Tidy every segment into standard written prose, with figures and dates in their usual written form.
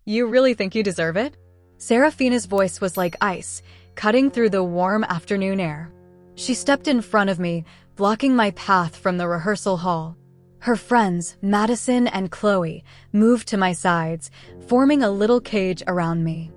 You really think you deserve it? Serafina's voice was like ice, cutting through the warm afternoon air. She stepped in front of me, blocking my path from the rehearsal hall. Her friends, Madison and Chloe, moved to my sides, forming a little cage around me.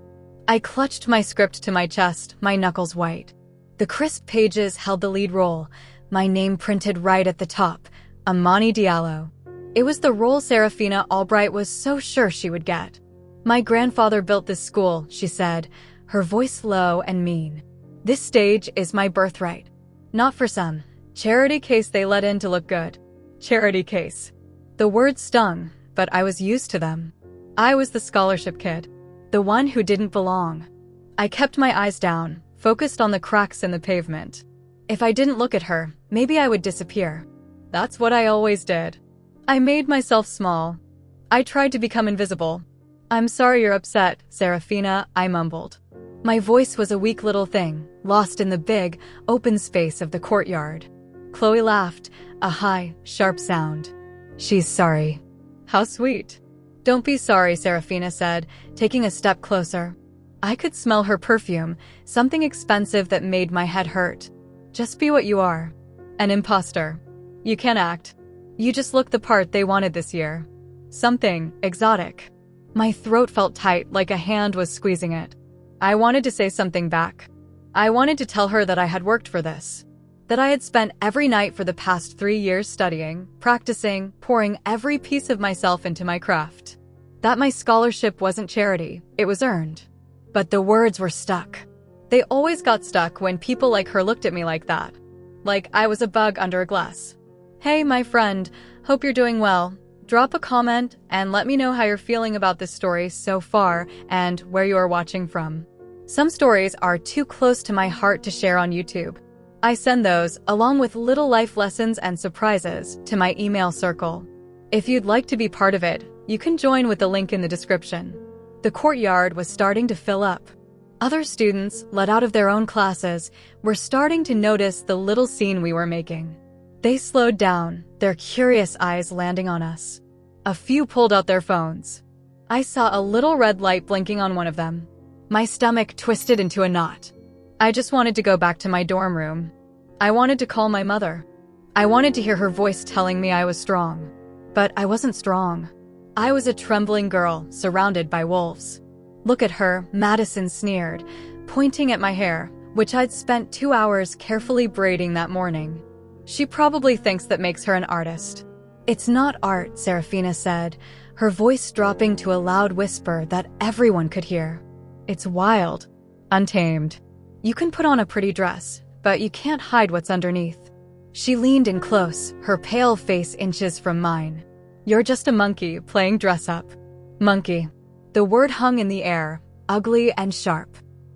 I clutched my script to my chest, my knuckles white. The crisp pages held the lead role, my name printed right at the top, Amani Diallo. It was the role Serafina Albright was so sure she would get. My grandfather built this school, she said, her voice low and mean. This stage is my birthright. Not for some charity case they let in to look good. Charity case. The words stung, but I was used to them. I was the scholarship kid. The one who didn't belong. I kept my eyes down, focused on the cracks in the pavement. If I didn't look at her, maybe I would disappear. That's what I always did. I made myself small. I tried to become invisible. I'm sorry you're upset, Serafina, I mumbled. My voice was a weak little thing, lost in the big, open space of the courtyard. Chloe laughed, a high, sharp sound. She's sorry. How sweet. Don't be sorry, Serafina said, taking a step closer. I could smell her perfume, something expensive that made my head hurt. Just be what you are. An imposter. You can't act. You just look the part they wanted this year. Something exotic. My throat felt tight, like a hand was squeezing it. I wanted to say something back. I wanted to tell her that I had worked for this. That I had spent every night for the past 3 years studying, practicing, pouring every piece of myself into my craft. That my scholarship wasn't charity, it was earned. But the words were stuck. They always got stuck when people like her looked at me like that. Like I was a bug under a glass. Hey, my friend, hope you're doing well. Drop a comment and let me know how you're feeling about this story so far and where you are watching from. Some stories are too close to my heart to share on YouTube. I send those, along with little life lessons and surprises, to my email circle. If you'd like to be part of it, you can join with the link in the description. The courtyard was starting to fill up. Other students, let out of their own classes, were starting to notice the little scene we were making. They slowed down, their curious eyes landing on us. A few pulled out their phones. I saw a little red light blinking on one of them. My stomach twisted into a knot. I just wanted to go back to my dorm room. I wanted to call my mother. I wanted to hear her voice telling me I was strong. But I wasn't strong. I was a trembling girl, surrounded by wolves. Look at her, Madison sneered, pointing at my hair, which I'd spent 2 hours carefully braiding that morning. She probably thinks that makes her an artist. It's not art, Serafina said, her voice dropping to a loud whisper that everyone could hear. It's wild, untamed. You can put on a pretty dress, but you can't hide what's underneath. She leaned in close, her pale face inches from mine. You're just a monkey playing dress up. Monkey. The word hung in the air, ugly and sharp.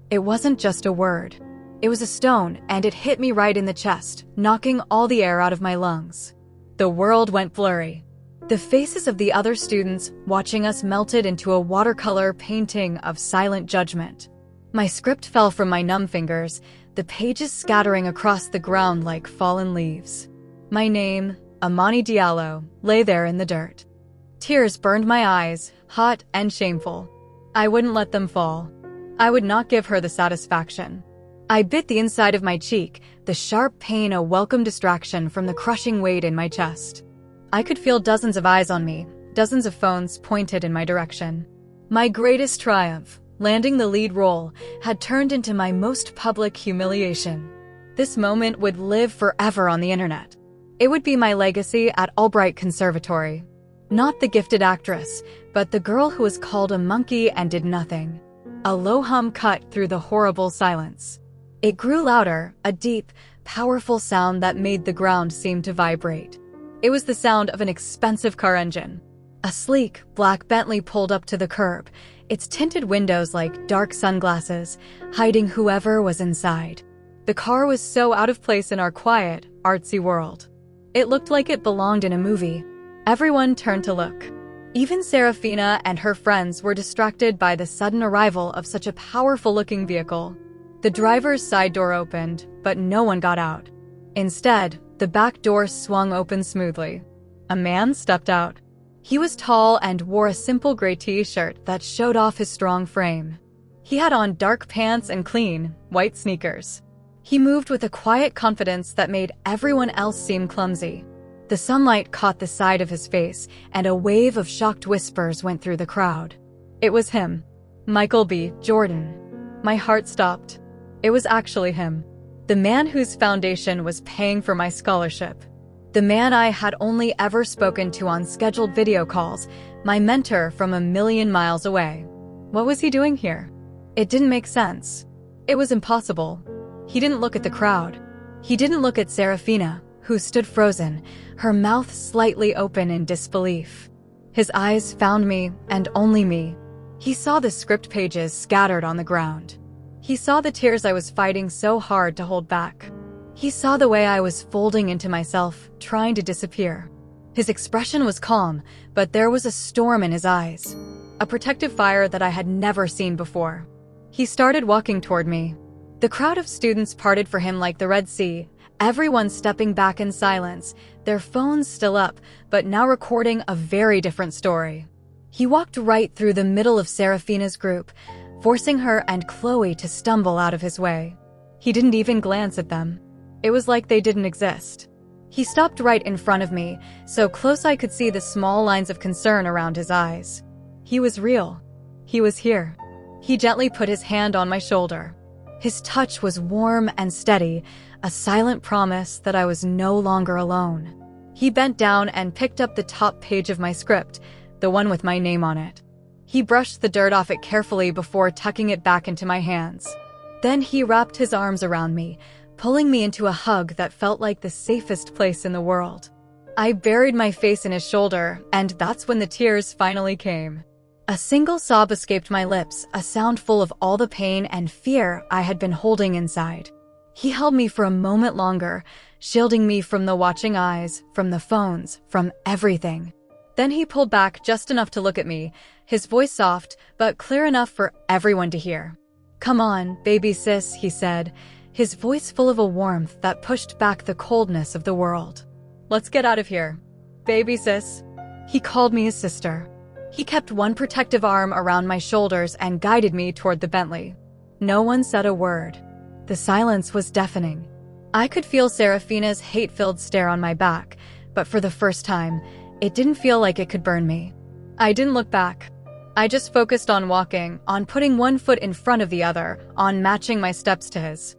It wasn't just a word. It was a stone, and it hit me right in the chest, knocking all the air out of my lungs. The world went blurry. The faces of the other students watching us melted into a watercolor painting of silent judgment. My script fell from my numb fingers, the pages scattering across the ground like fallen leaves. My name, Amani Diallo, lay there in the dirt. Tears burned my eyes, hot and shameful. I wouldn't let them fall. I would not give her the satisfaction. I bit the inside of my cheek, the sharp pain a welcome distraction from the crushing weight in my chest. I could feel dozens of eyes on me, dozens of phones pointed in my direction. My greatest triumph, landing the lead role, had turned into my most public humiliation. This moment would live forever on the internet. It would be my legacy at Albright Conservatory. Not the gifted actress, but the girl who was called a monkey and did nothing. A low hum cut through the horrible silence. It grew louder, a deep, powerful sound that made the ground seem to vibrate. It was the sound of an expensive car engine. A sleek, black Bentley pulled up to the curb, its tinted windows like dark sunglasses, hiding whoever was inside. The car was so out of place in our quiet, artsy world. It looked like it belonged in a movie. Everyone turned to look. Even Serafina and her friends were distracted by the sudden arrival of such a powerful-looking vehicle. The driver's side door opened, but no one got out. Instead, the back door swung open smoothly. A man stepped out. He was tall and wore a simple gray t-shirt that showed off his strong frame. He had on dark pants and clean, white sneakers. He moved with a quiet confidence that made everyone else seem clumsy. The sunlight caught the side of his face, and a wave of shocked whispers went through the crowd. It was him. Michael B. Jordan. My heart stopped. It was actually him. The man whose foundation was paying for my scholarship. The man I had only ever spoken to on scheduled video calls, my mentor from a million miles away. What was he doing here? It didn't make sense. It was impossible. He didn't look at the crowd. He didn't look at Serafina, who stood frozen, her mouth slightly open in disbelief. His eyes found me, and only me. He saw the script pages scattered on the ground. He saw the tears I was fighting so hard to hold back. He saw the way I was folding into myself, trying to disappear. His expression was calm, but there was a storm in his eyes. A protective fire that I had never seen before. He started walking toward me. The crowd of students parted for him like the Red Sea, everyone stepping back in silence, their phones still up, but now recording a very different story. He walked right through the middle of Serafina's group, forcing her and Chloe to stumble out of his way. He didn't even glance at them. It was like they didn't exist. He stopped right in front of me, so close I could see the small lines of concern around his eyes. He was real. He was here. He gently put his hand on my shoulder. His touch was warm and steady, a silent promise that I was no longer alone. He bent down and picked up the top page of my script, the one with my name on it. He brushed the dirt off it carefully before tucking it back into my hands. Then he wrapped his arms around me, pulling me into a hug that felt like the safest place in the world. I buried my face in his shoulder, and that's when the tears finally came. A single sob escaped my lips, a sound full of all the pain and fear I had been holding inside. He held me for a moment longer, shielding me from the watching eyes, from the phones, from everything. Then he pulled back just enough to look at me, his voice soft, but clear enough for everyone to hear. "Come on, baby sis," he said, his voice full of a warmth that pushed back the coldness of the world. "Let's get out of here. Baby sis." He called me his sister. He kept one protective arm around my shoulders and guided me toward the Bentley. No one said a word. The silence was deafening. I could feel Serafina's hate-filled stare on my back, but for the first time, it didn't feel like it could burn me. I didn't look back. I just focused on walking, on putting one foot in front of the other, on matching my steps to his.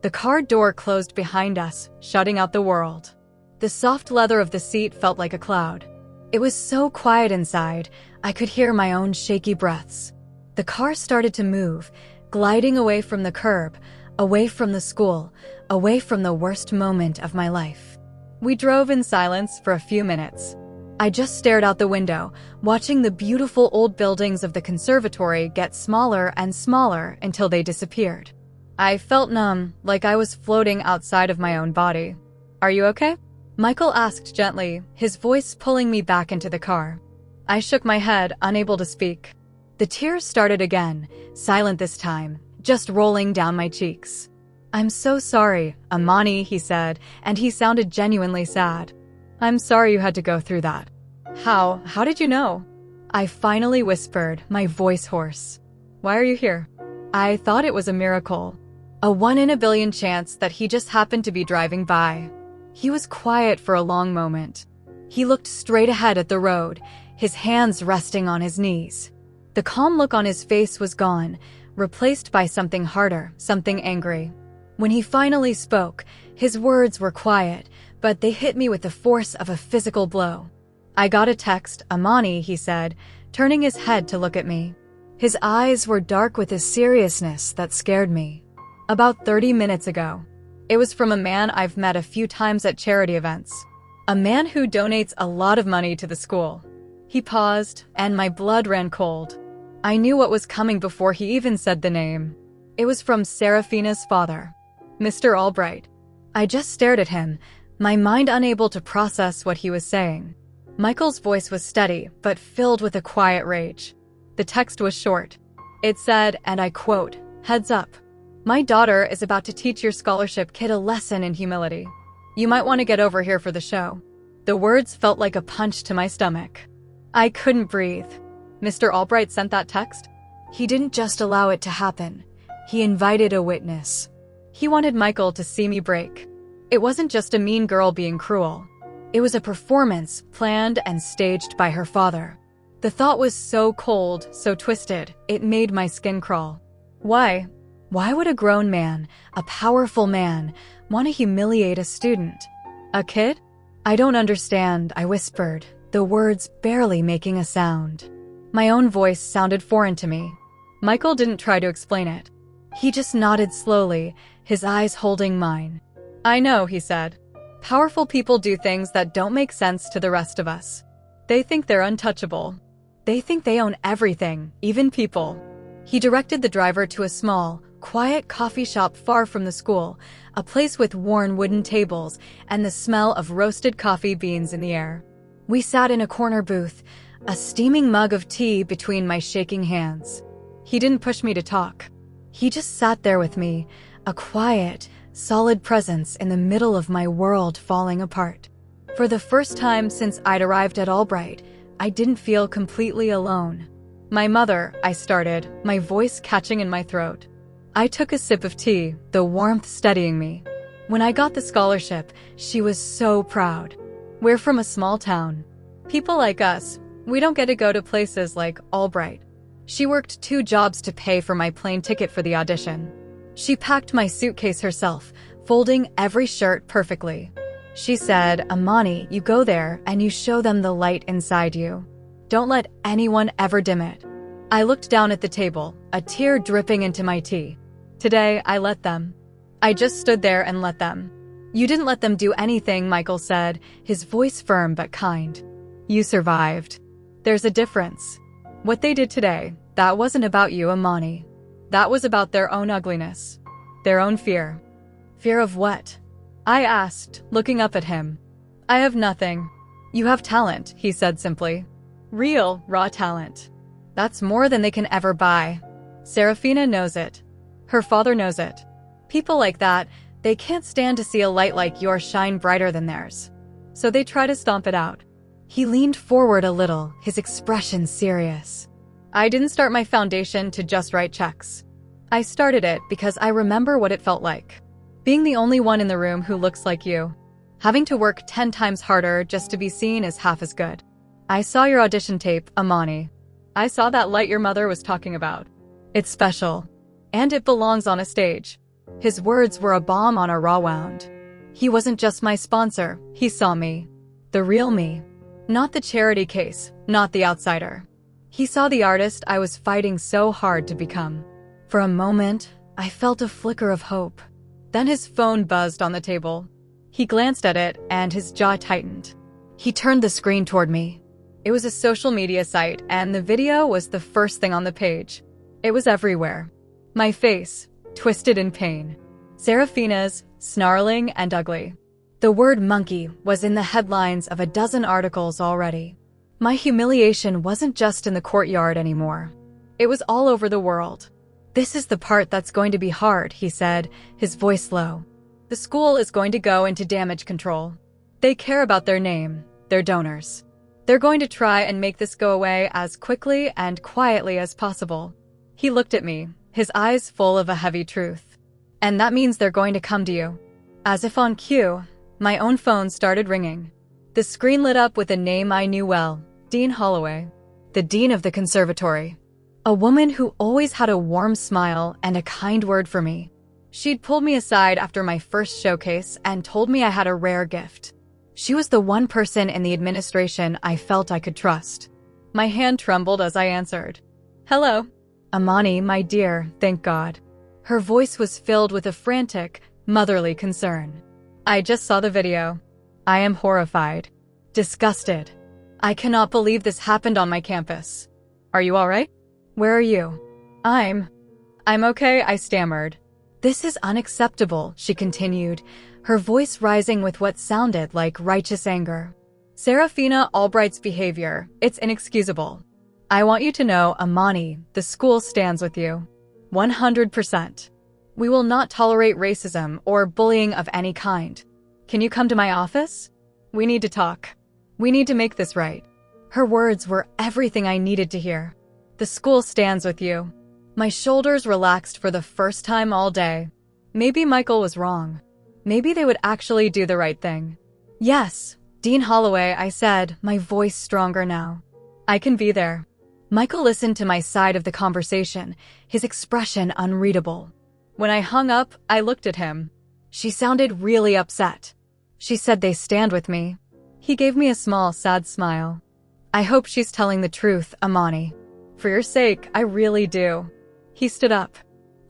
The car door closed behind us, shutting out the world. The soft leather of the seat felt like a cloud. It was so quiet inside, I could hear my own shaky breaths. The car started to move, gliding away from the curb, away from the school, away from the worst moment of my life. We drove in silence for a few minutes. I just stared out the window, watching the beautiful old buildings of the conservatory get smaller and smaller until they disappeared. I felt numb, like I was floating outside of my own body. "Are you okay?" Michael asked gently, his voice pulling me back into the car. I shook my head, unable to speak. The tears started again, silent this time, just rolling down my cheeks. "I'm so sorry, Amani," he said, and he sounded genuinely sad. "I'm sorry you had to go through that." How did you know?" I finally whispered, my voice hoarse. "Why are you here?" I thought it was a miracle. A 1 in a billion chance that he just happened to be driving by. He was quiet for a long moment. He looked straight ahead at the road, his hands resting on his knees. The calm look on his face was gone, replaced by something harder, something angry. When he finally spoke, his words were quiet, but they hit me with the force of a physical blow. "I got a text, Amani," he said, turning his head to look at me. His eyes were dark with a seriousness that scared me. "About 30 minutes ago. It was from a man I've met a few times at charity events. A man who donates a lot of money to the school." He paused, and my blood ran cold. I knew what was coming before he even said the name. It was from Serafina's father, Mr. Albright. I just stared at him, my mind unable to process what he was saying. Michael's voice was steady, but filled with a quiet rage. The text was short. It said, and I quote, "Heads up. My daughter is about to teach your scholarship kid a lesson in humility. You might want to get over here for the show." The words felt like a punch to my stomach. I couldn't breathe. Mr. Albright sent that text? He didn't just allow it to happen. He invited a witness. He wanted Michael to see me break. It wasn't just a mean girl being cruel. It was a performance planned and staged by her father. The thought was so cold, so twisted, it made my skin crawl. Why? Why would a grown man, a powerful man, want to humiliate a student? A kid? I don't understand, I whispered, the words barely making a sound. My own voice sounded foreign to me. Michael didn't try to explain it. He just nodded slowly, his eyes holding mine. I know, he said. Powerful people do things that don't make sense to the rest of us. They think they're untouchable. They think they own everything, even people. He directed the driver to a small, quiet coffee shop far from the school, a place with worn wooden tables and the smell of roasted coffee beans in the air. We sat in a corner booth, a steaming mug of tea between my shaking hands. He didn't push me to talk. He just sat there with me, a quiet, solid presence in the middle of my world falling apart. For the first time since I'd arrived at Albright, I didn't feel completely alone. My mother, I started, my voice catching in my throat. I took a sip of tea, the warmth steadying me. When I got the scholarship, she was so proud. We're from a small town. People like us, we don't get to go to places like Albright. She worked 2 jobs to pay for my plane ticket for the audition. She packed my suitcase herself, folding every shirt perfectly. She said, Amani, you go there and you show them the light inside you. Don't let anyone ever dim it. I looked down at the table, a tear dripping into my tea. Today, I let them. I just stood there and let them. You didn't let them do anything, Michael said, his voice firm but kind. You survived. There's a difference. What they did today, that wasn't about you, Amani. That was about their own ugliness. Their own fear. Fear of what? I asked, looking up at him. I have nothing. You have talent, he said simply. Real, raw talent. That's more than they can ever buy. Serafina knows it. Her father knows it. People like that, they can't stand to see a light like yours shine brighter than theirs. So they try to stomp it out. He leaned forward a little, his expression serious. I didn't start my foundation to just write checks. I started it because I remember what it felt like. Being the only one in the room who looks like you. Having to work 10 times harder just to be seen as half as good. I saw your audition tape, Amani. I saw that light your mother was talking about. It's special. And it belongs on a stage. His words were a bomb on a raw wound. He wasn't just my sponsor, he saw me. The real me. Not the charity case, not the outsider. He saw the artist I was fighting so hard to become. For a moment, I felt a flicker of hope. Then his phone buzzed on the table. He glanced at it and his jaw tightened. He turned the screen toward me. It was a social media site and the video was the first thing on the page. It was everywhere. My face, twisted in pain. Serafina's, snarling and ugly. The word monkey was in the headlines of a dozen articles already. My humiliation wasn't just in the courtyard anymore. It was all over the world. This is the part that's going to be hard, he said, his voice low. The school is going to go into damage control. They care about their name, their donors. They're going to try and make this go away as quickly and quietly as possible. He looked at me, his eyes full of a heavy truth. And that means they're going to come to you. As if on cue, my own phone started ringing. The screen lit up with a name I knew well, Dean Holloway, the dean of the conservatory. A woman who always had a warm smile and a kind word for me. She'd pulled me aside after my first showcase and told me I had a rare gift. She was the one person in the administration I felt I could trust. My hand trembled as I answered. Hello. Amani, my dear, thank God. Her voice was filled with a frantic, motherly concern. I just saw the video. I am horrified. Disgusted. I cannot believe this happened on my campus. Are you all right? Where are you? I'm okay, I stammered. This is unacceptable, she continued, her voice rising with what sounded like righteous anger. Serafina Albright's behavior, it's inexcusable. I want you to know, Amani, the school stands with you. 100%. We will not tolerate racism or bullying of any kind. Can you come to my office? We need to talk. We need to make this right. Her words were everything I needed to hear. The school stands with you. My shoulders relaxed for the first time all day. Maybe Michael was wrong. Maybe they would actually do the right thing. Yes, Dean Holloway, I said, my voice stronger now. I can be there. Michael listened to my side of the conversation, his expression unreadable. When I hung up, I looked at him. She sounded really upset. She said they stand with me. He gave me a small, sad smile. I hope she's telling the truth, Amani. For your sake, I really do. He stood up.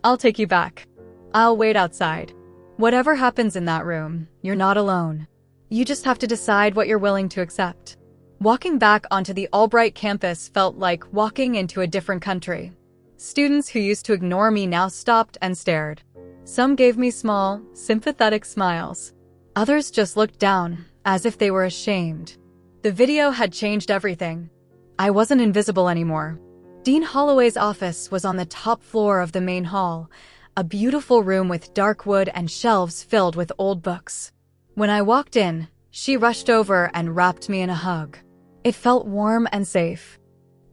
I'll take you back. I'll wait outside. Whatever happens in that room, you're not alone. You just have to decide what you're willing to accept. Walking back onto the Albright campus felt like walking into a different country. Students who used to ignore me now stopped and stared. Some gave me small, sympathetic smiles. Others just looked down, as if they were ashamed. The video had changed everything. I wasn't invisible anymore. Dean Holloway's office was on the top floor of the main hall, a beautiful room with dark wood and shelves filled with old books. When I walked in, she rushed over and wrapped me in a hug. It felt warm and safe.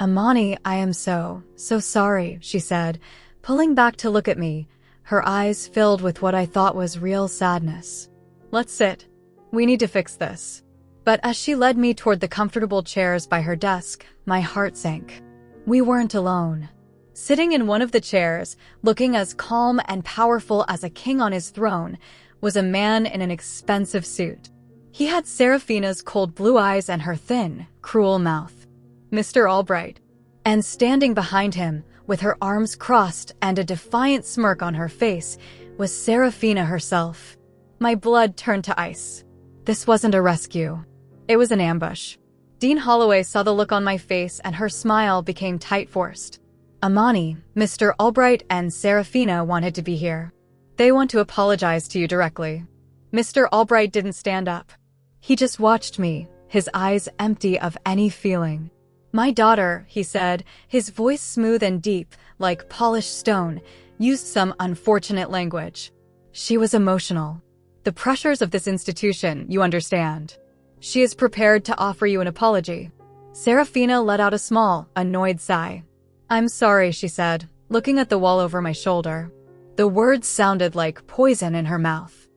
Amani, I am so sorry, she said, pulling back to look at me, her eyes filled with what I thought was real sadness. Let's sit. We need to fix this. But as she led me toward the comfortable chairs by her desk, my heart sank. We weren't alone. Sitting in one of the chairs, looking as calm and powerful as a king on his throne, was a man in an expensive suit. He had Serafina's cold blue eyes and her thin, cruel mouth. Mr. Albright. And standing behind him, with her arms crossed and a defiant smirk on her face, was Serafina herself. My blood turned to ice. This wasn't a rescue. It was an ambush. Dean Holloway saw the look on my face and her smile became tight-forced. Amani, Mr. Albright and Serafina wanted to be here. They want to apologize to you directly. Mr. Albright didn't stand up. He just watched me, his eyes empty of any feeling. My daughter, he said, his voice smooth and deep, like polished stone, used some unfortunate language. She was emotional. The pressures of this institution, you understand. She is prepared to offer you an apology. Serafina let out a small, annoyed sigh. I'm sorry, she said, looking at the wall over my shoulder. The words sounded like poison in her mouth.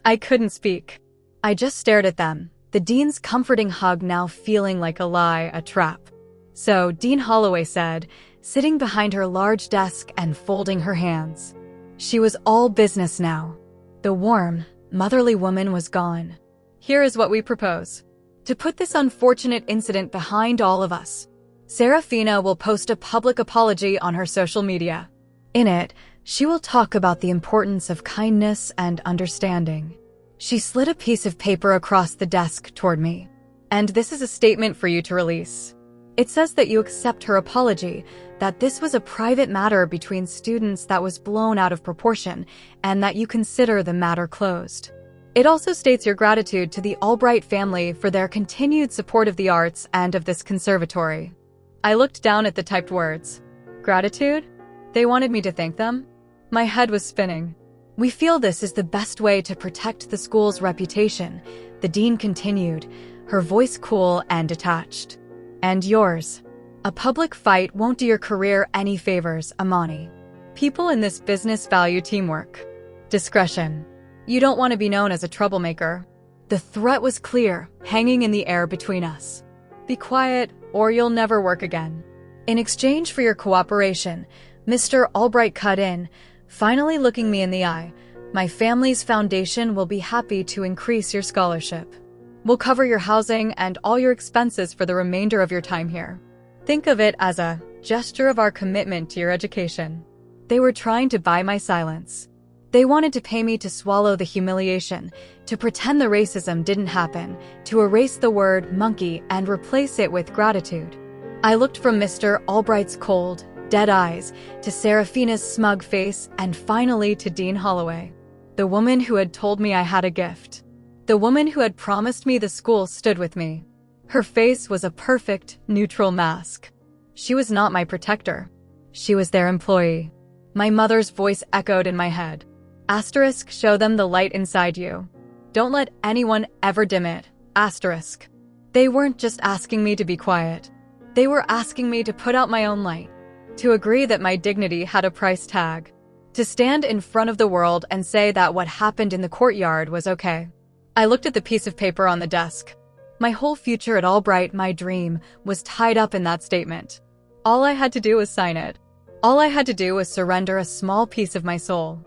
I couldn't speak. I just stared at them, the dean's comforting hug now feeling like a lie, a trap. So, Dean Holloway said, sitting behind her large desk and folding her hands. She was all business now. The warm, motherly woman was gone. Here is what we propose. To put this unfortunate incident behind all of us, Serafina will post a public apology on her social media. In it, she will talk about the importance of kindness and understanding. She slid a piece of paper across the desk toward me. And this is a statement for you to release. It says that you accept her apology, that this was a private matter between students that was blown out of proportion, and that you consider the matter closed. It also states your gratitude to the Albright family for their continued support of the arts and of this conservatory. I looked down at the typed words. Gratitude? They wanted me to thank them? My head was spinning. We feel this is the best way to protect the school's reputation, the dean continued, her voice cool and detached. And yours. A public fight won't do your career any favors, Amani. People in this business value teamwork. Discretion. You don't want to be known as a troublemaker. The threat was clear, hanging in the air between us. Be quiet, or you'll never work again. In exchange for your cooperation, Mr. Albright cut in, finally looking me in the eye. My family's foundation will be happy to increase your scholarship. We'll cover your housing and all your expenses for the remainder of your time here. Think of it as a gesture of our commitment to your education. They were trying to buy my silence. They wanted to pay me to swallow the humiliation, to pretend the racism didn't happen, to erase the word monkey and replace it with gratitude. I looked from Mr. Albright's cold, dead eyes to Serafina's smug face and finally to Dean Holloway, the woman who had told me I had a gift. The woman who had promised me the school stood with me. Her face was a perfect, neutral mask. She was not my protector. She was their employee. My mother's voice echoed in my head. Asterisk, show them the light inside you. Don't let anyone ever dim it. Asterisk. They weren't just asking me to be quiet. They were asking me to put out my own light, to agree that my dignity had a price tag, to stand in front of the world and say that what happened in the courtyard was okay. I looked at the piece of paper on the desk. My whole future at Albright, my dream, was tied up in that statement. All I had to do was sign it. All I had to do was surrender a small piece of my soul.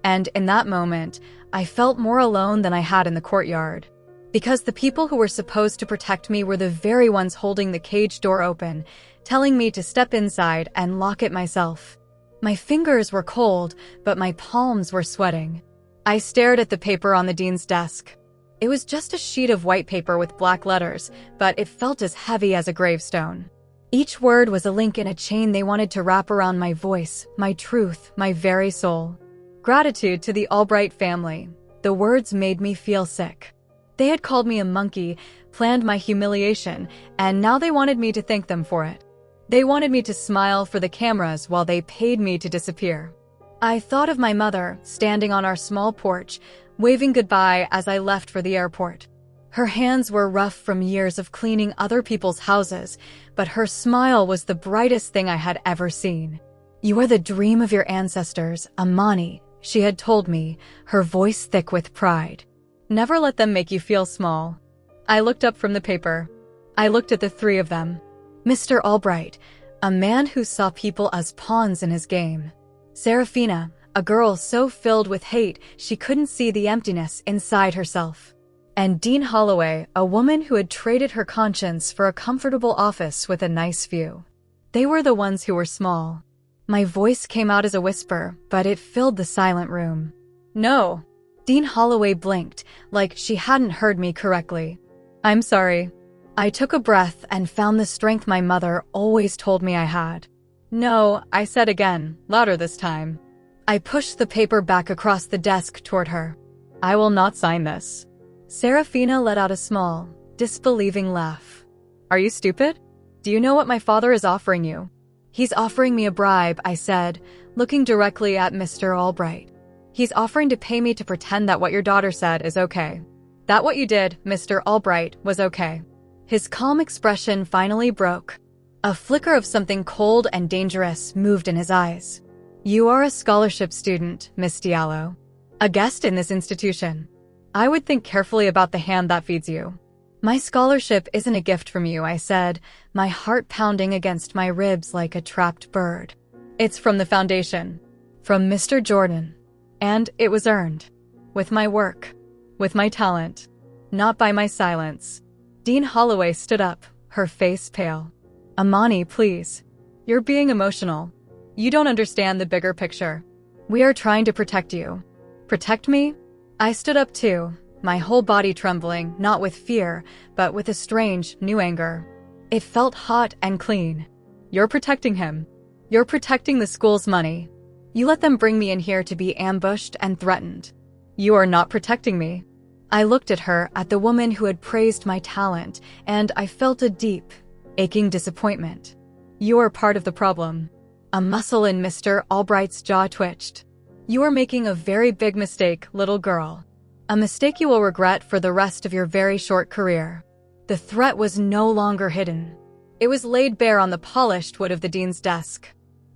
And in that moment, I felt more alone than I had in the courtyard. Because the people who were supposed to protect me were the very ones holding the cage door open, telling me to step inside and lock it myself. My fingers were cold, but my palms were sweating. I stared at the paper on the dean's desk. It was just a sheet of white paper with black letters, but it felt as heavy as a gravestone. Each word was a link in a chain they wanted to wrap around my voice, my truth, my very soul. Gratitude to the Albright family. The words made me feel sick. They had called me a monkey, planned my humiliation, and now they wanted me to thank them for it. They wanted me to smile for the cameras while they paid me to disappear. I thought of my mother, standing on our small porch, waving goodbye as I left for the airport. Her hands were rough from years of cleaning other people's houses, but her smile was the brightest thing I had ever seen. "You are the dream of your ancestors, Amani," she had told me, her voice thick with pride. "Never let them make you feel small." I looked up from the paper. I looked at the three of them. Mr. Albright, a man who saw people as pawns in his game. Serafina, a girl so filled with hate she couldn't see the emptiness inside herself. And Dean Holloway, a woman who had traded her conscience for a comfortable office with a nice view. They were the ones who were small. My voice came out as a whisper, but it filled the silent room. "No." Dean Holloway blinked, like she hadn't heard me correctly. "I'm sorry." I took a breath and found the strength my mother always told me I had. "No," I said again, louder this time. I pushed the paper back across the desk toward her. "I will not sign this." Serafina let out a small, disbelieving laugh. "Are you stupid? Do you know what my father is offering you?" "He's offering me a bribe," I said, looking directly at Mr. Albright. "He's offering to pay me to pretend that what your daughter said is okay. That what you did, Mr. Albright, was okay." His calm expression finally broke. A flicker of something cold and dangerous moved in his eyes. "You are a scholarship student, Miss Diallo. A guest in this institution. I would think carefully about the hand that feeds you." "My scholarship isn't a gift from you," I said, my heart pounding against my ribs like a trapped bird. "It's from the foundation. From Mr. Jordan. And it was earned. With my work. With my talent. Not by my silence." Dean Holloway stood up, her face pale. "Amani, please. You're being emotional. You don't understand the bigger picture. We are trying to protect you." "Protect me?" I stood up too, my whole body trembling, not with fear, but with a strange, new anger. It felt hot and clean. "You're protecting him. You're protecting the school's money. You let them bring me in here to be ambushed and threatened. You are not protecting me." I looked at her, at the woman who had praised my talent, and I felt a deep, aching disappointment. "You are part of the problem." A muscle in Mr. Albright's jaw twitched. "You are making a very big mistake, little girl. A mistake you will regret for the rest of your very short career." The threat was no longer hidden. It was laid bare on the polished wood of the dean's desk.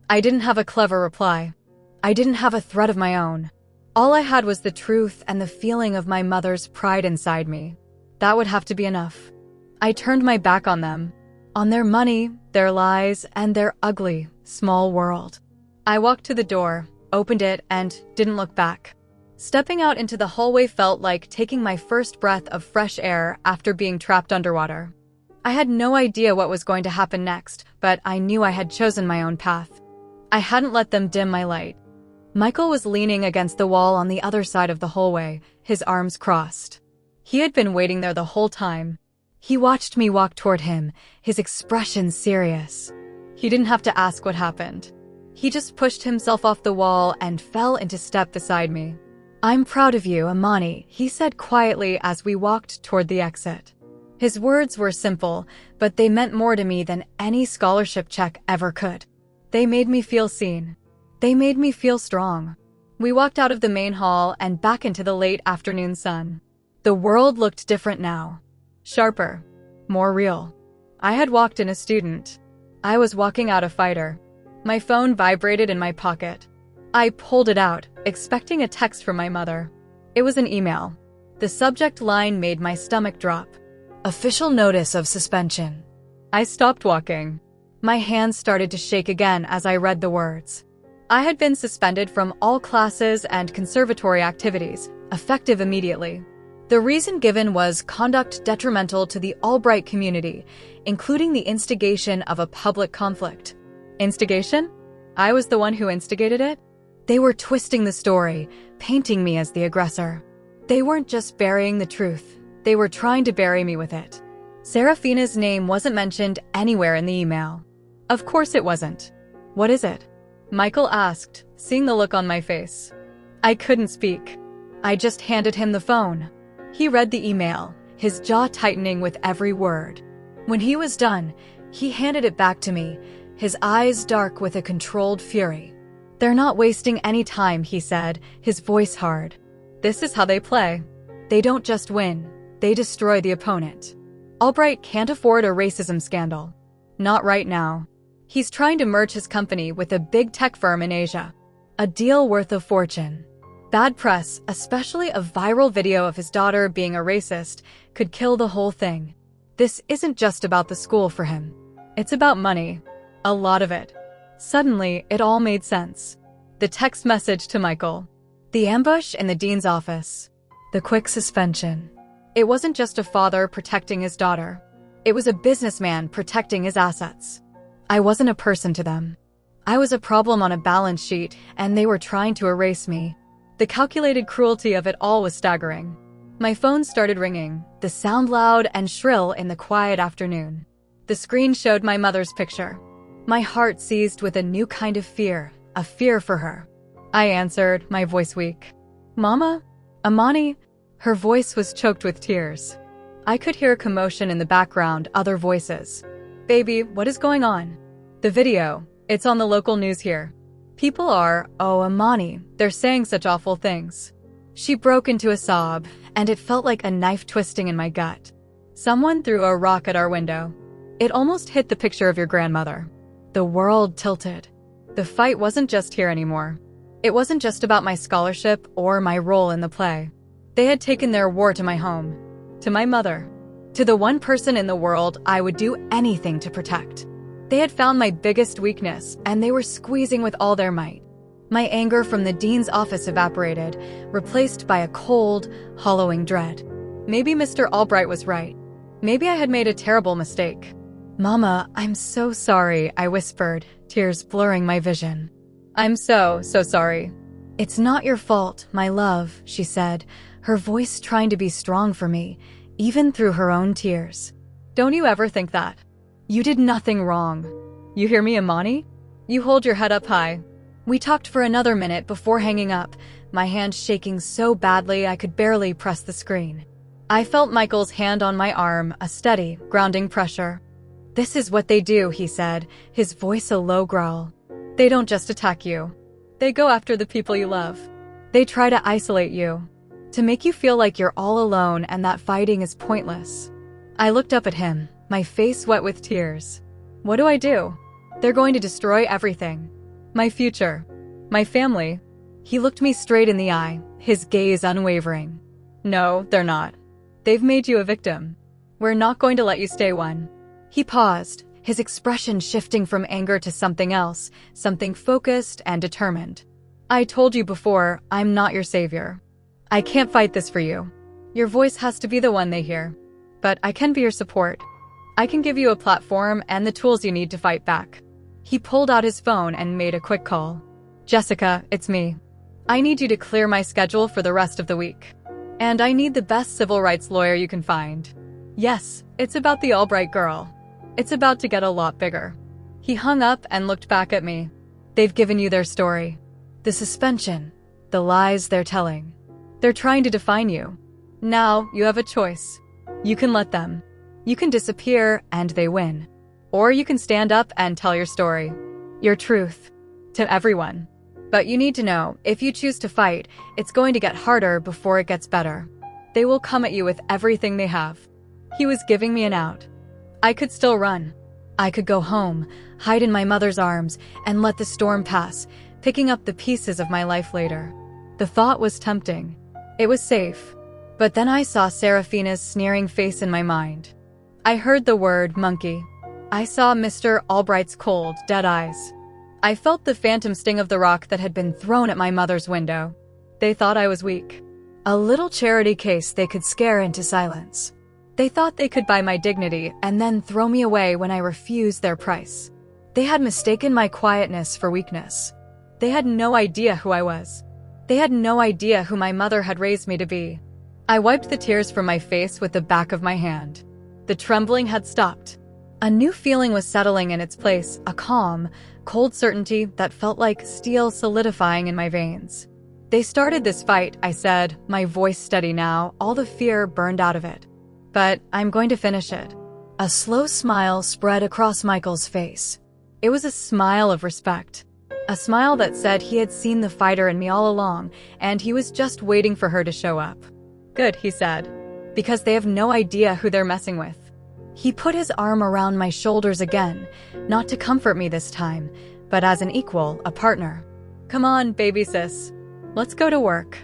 I didn't have a clever reply. I didn't have a threat of my own. All I had was the truth and the feeling of my mother's pride inside me. That would have to be enough. I turned my back on them, on their money, their lies, and their ugly, small world. I walked to the door, opened it, and didn't look back. Stepping out into the hallway felt like taking my first breath of fresh air after being trapped underwater. I had no idea what was going to happen next, but I knew I had chosen my own path. I hadn't let them dim my light. Michael was leaning against the wall on the other side of the hallway, his arms crossed. He had been waiting there the whole time. He watched me walk toward him, his expression serious. He didn't have to ask what happened. He just pushed himself off the wall and fell into step beside me. "I'm proud of you, Amani," he said quietly as we walked toward the exit. His words were simple, but they meant more to me than any scholarship check ever could. They made me feel seen. They made me feel strong. We walked out of the main hall and back into the late afternoon sun. The world looked different now. Sharper. More real. I had walked in a student. I was walking out a fighter. My phone vibrated in my pocket. I pulled it out, expecting a text from my mother. It was an email. The subject line made my stomach drop. Official notice of suspension. I stopped walking. My hands started to shake again as I read the words. I had been suspended from all classes and conservatory activities, effective immediately. The reason given was conduct detrimental to the Albright community, including the instigation of a public conflict. Instigation? I was the one who instigated it? They were twisting the story, painting me as the aggressor. They weren't just burying the truth. They were trying to bury me with it. Serafina's name wasn't mentioned anywhere in the email. Of course it wasn't. What is it? Michael asked, seeing the look on my face. I couldn't speak. I just handed him the phone. He read the email, his jaw tightening with every word. When he was done, he handed it back to me, his eyes dark with a controlled fury. They're not wasting any time, he said, his voice hard. This is how they play. They don't just win, they destroy the opponent. Albright can't afford a racism scandal. Not right now. He's trying to merge his company with a big tech firm in Asia. A deal worth a fortune. Bad press, especially a viral video of his daughter being a racist, could kill the whole thing. This isn't just about the school for him. It's about money. A lot of it. Suddenly, it all made sense. The text message to Michael. The ambush in the dean's office. The quick suspension. It wasn't just a father protecting his daughter. It was a businessman protecting his assets. I wasn't a person to them. I was a problem on a balance sheet, and they were trying to erase me. The calculated cruelty of it all was staggering. My phone started ringing, the sound loud and shrill in the quiet afternoon. The screen showed my mother's picture. My heart seized with a new kind of fear, a fear for her. I answered, my voice weak. Mama? Amani? Her voice was choked with tears. I could hear commotion in the background, other voices. Baby, what is going on? The video. It's on the local news here. People are, oh, Amani, they're saying such awful things. She broke into a sob, and it felt like a knife twisting in my gut. Someone threw a rock at our window. It almost hit the picture of your grandmother. The world tilted. The fight wasn't just here anymore. It wasn't just about my scholarship or my role in the play. They had taken their war to my home, to my mother, to the one person in the world I would do anything to protect. They had found my biggest weakness, and they were squeezing with all their might. My anger from the dean's office evaporated, replaced by a cold, hollowing dread. Maybe Mr. Albright was right. Maybe I had made a terrible mistake. Mama, I'm so sorry, I whispered, tears blurring my vision. I'm so sorry. It's not your fault, my love, she said, her voice trying to be strong for me, even through her own tears. Don't you ever think that? You did nothing wrong. You hear me, Amani? You hold your head up high. We talked for another minute before hanging up, my hand shaking so badly I could barely press the screen. I felt Michael's hand on my arm, a steady, grounding pressure. This is what they do, he said, his voice a low growl. They don't just attack you. They go after the people you love. They try to isolate you, to make you feel like you're all alone and that fighting is pointless. I looked up at him, my face wet with tears. What do I do? They're going to destroy everything. My future. My family. He looked me straight in the eye, his gaze unwavering. No, they're not. They've made you a victim. We're not going to let you stay one. He paused, his expression shifting from anger to something else, something focused and determined. I told you before, I'm not your savior. I can't fight this for you. Your voice has to be the one they hear. But I can be your support. I can give you a platform and the tools you need to fight back. He pulled out his phone and made a quick call. Jessica, it's me. I need you to clear my schedule for the rest of the week. And I need the best civil rights lawyer you can find. Yes, it's about the Albright girl. It's about to get a lot bigger. He hung up and looked back at me. They've given you their story. The suspension. The lies they're telling. They're trying to define you. Now, you have a choice. You can let them. You can disappear and they win. Or you can stand up and tell your story. Your truth. To everyone. But you need to know, if you choose to fight, it's going to get harder before it gets better. They will come at you with everything they have. He was giving me an out. I could still run. I could go home, hide in my mother's arms, and let the storm pass, picking up the pieces of my life later. The thought was tempting. It was safe. But then I saw Serafina's sneering face in my mind. I heard the word monkey. I saw Mr. Albright's cold, dead eyes. I felt the phantom sting of the rock that had been thrown at my mother's window. They thought I was weak. A little charity case they could scare into silence. They thought they could buy my dignity and then throw me away when I refused their price. They had mistaken my quietness for weakness. They had no idea who I was. They had no idea who my mother had raised me to be. I wiped the tears from my face with the back of my hand. The trembling had stopped. A new feeling was settling in its place, a calm, cold certainty that felt like steel solidifying in my veins. They started this fight, I said, my voice steady now, all the fear burned out of it. But I'm going to finish it. A slow smile spread across Michael's face. It was a smile of respect. A smile that said he had seen the fighter in me all along, and he was just waiting for her to show up. Good, he said, because they have no idea who they're messing with. He put his arm around my shoulders again, not to comfort me this time, but as an equal, a partner. Come on, baby sis. Let's go to work.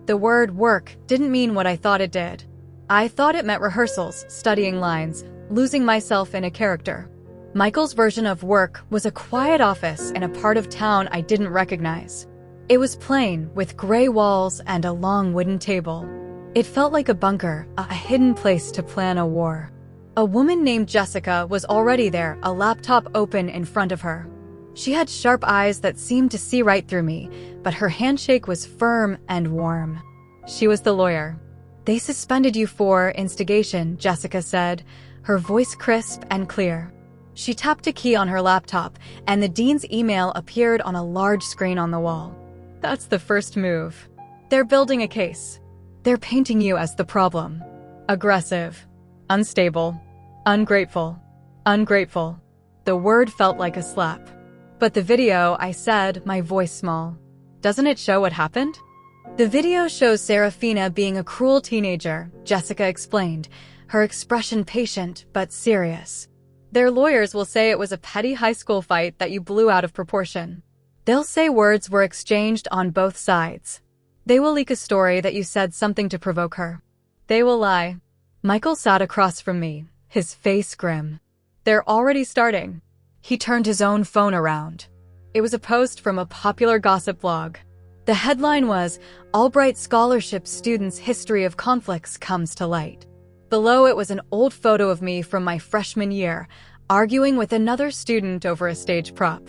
The word work didn't mean what I thought it did. I thought it meant rehearsals, studying lines, losing myself in a character. Michael's version of work was a quiet office in a part of town I didn't recognize. It was plain, with gray walls and a long wooden table. It felt like a bunker, a hidden place to plan a war. A woman named Jessica was already there, a laptop open in front of her. She had sharp eyes that seemed to see right through me, but her handshake was firm and warm. She was the lawyer. They suspended you for instigation, Jessica said, her voice crisp and clear. She tapped a key on her laptop, and the dean's email appeared on a large screen on the wall. That's the first move. They're building a case. They're painting you as the problem. Aggressive. Unstable. Ungrateful. Ungrateful. The word felt like a slap. But the video, I said, my voice small. Doesn't it show what happened? The video shows Serafina being a cruel teenager, Jessica explained, her expression patient but serious. Their lawyers will say it was a petty high school fight that you blew out of proportion. They'll say words were exchanged on both sides. They will leak a story that you said something to provoke her. They will lie. Michael sat across from me, his face grim. They're already starting. He turned his own phone around. It was a post from a popular gossip blog. The headline was, Albright Scholarship Students' History of Conflicts Comes to Light. Below it was an old photo of me from my freshman year, arguing with another student over a stage prop.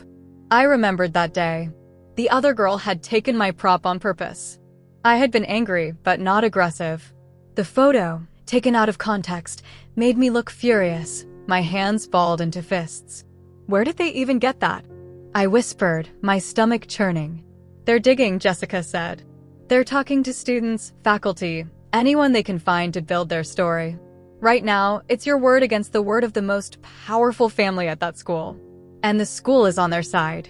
I remembered that day. The other girl had taken my prop on purpose. I had been angry, but not aggressive. The photo, taken out of context, made me look furious, my hands balled into fists. Where did they even get that? I whispered, my stomach churning. They're digging, Jessica said. They're talking to students, faculty, anyone they can find to build their story. Right now, it's your word against the word of the most powerful family at that school. And the school is on their side.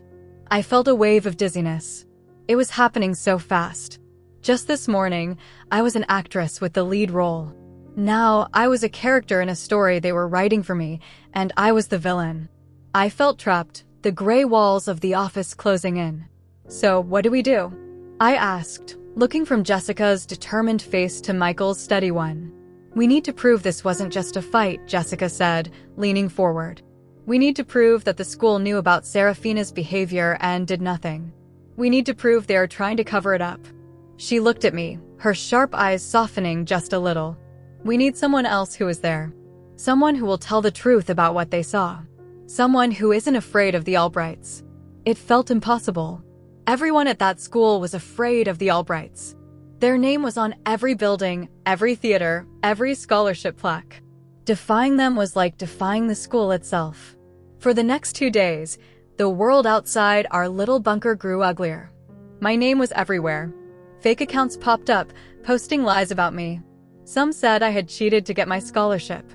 I felt a wave of dizziness. It was happening so fast. Just this morning, I was an actress with the lead role. Now, I was a character in a story they were writing for me, and I was the villain. I felt trapped, the gray walls of the office closing in. So, what do? I asked, looking from Jessica's determined face to Michael's steady one. We need to prove this wasn't just a fight, Jessica said, leaning forward. We need to prove that the school knew about Serafina's behavior and did nothing. We need to prove they are trying to cover it up. She looked at me, her sharp eyes softening just a little. We need someone else who is there. Someone who will tell the truth about what they saw. Someone who isn't afraid of the Albrights. It felt impossible. Everyone at that school was afraid of the Albrights. Their name was on every building, every theater, every scholarship plaque. Defying them was like defying the school itself. For the next 2 days, the world outside our little bunker grew uglier. My name was everywhere. Fake accounts popped up, posting lies about me. Some said I had cheated to get my scholarship.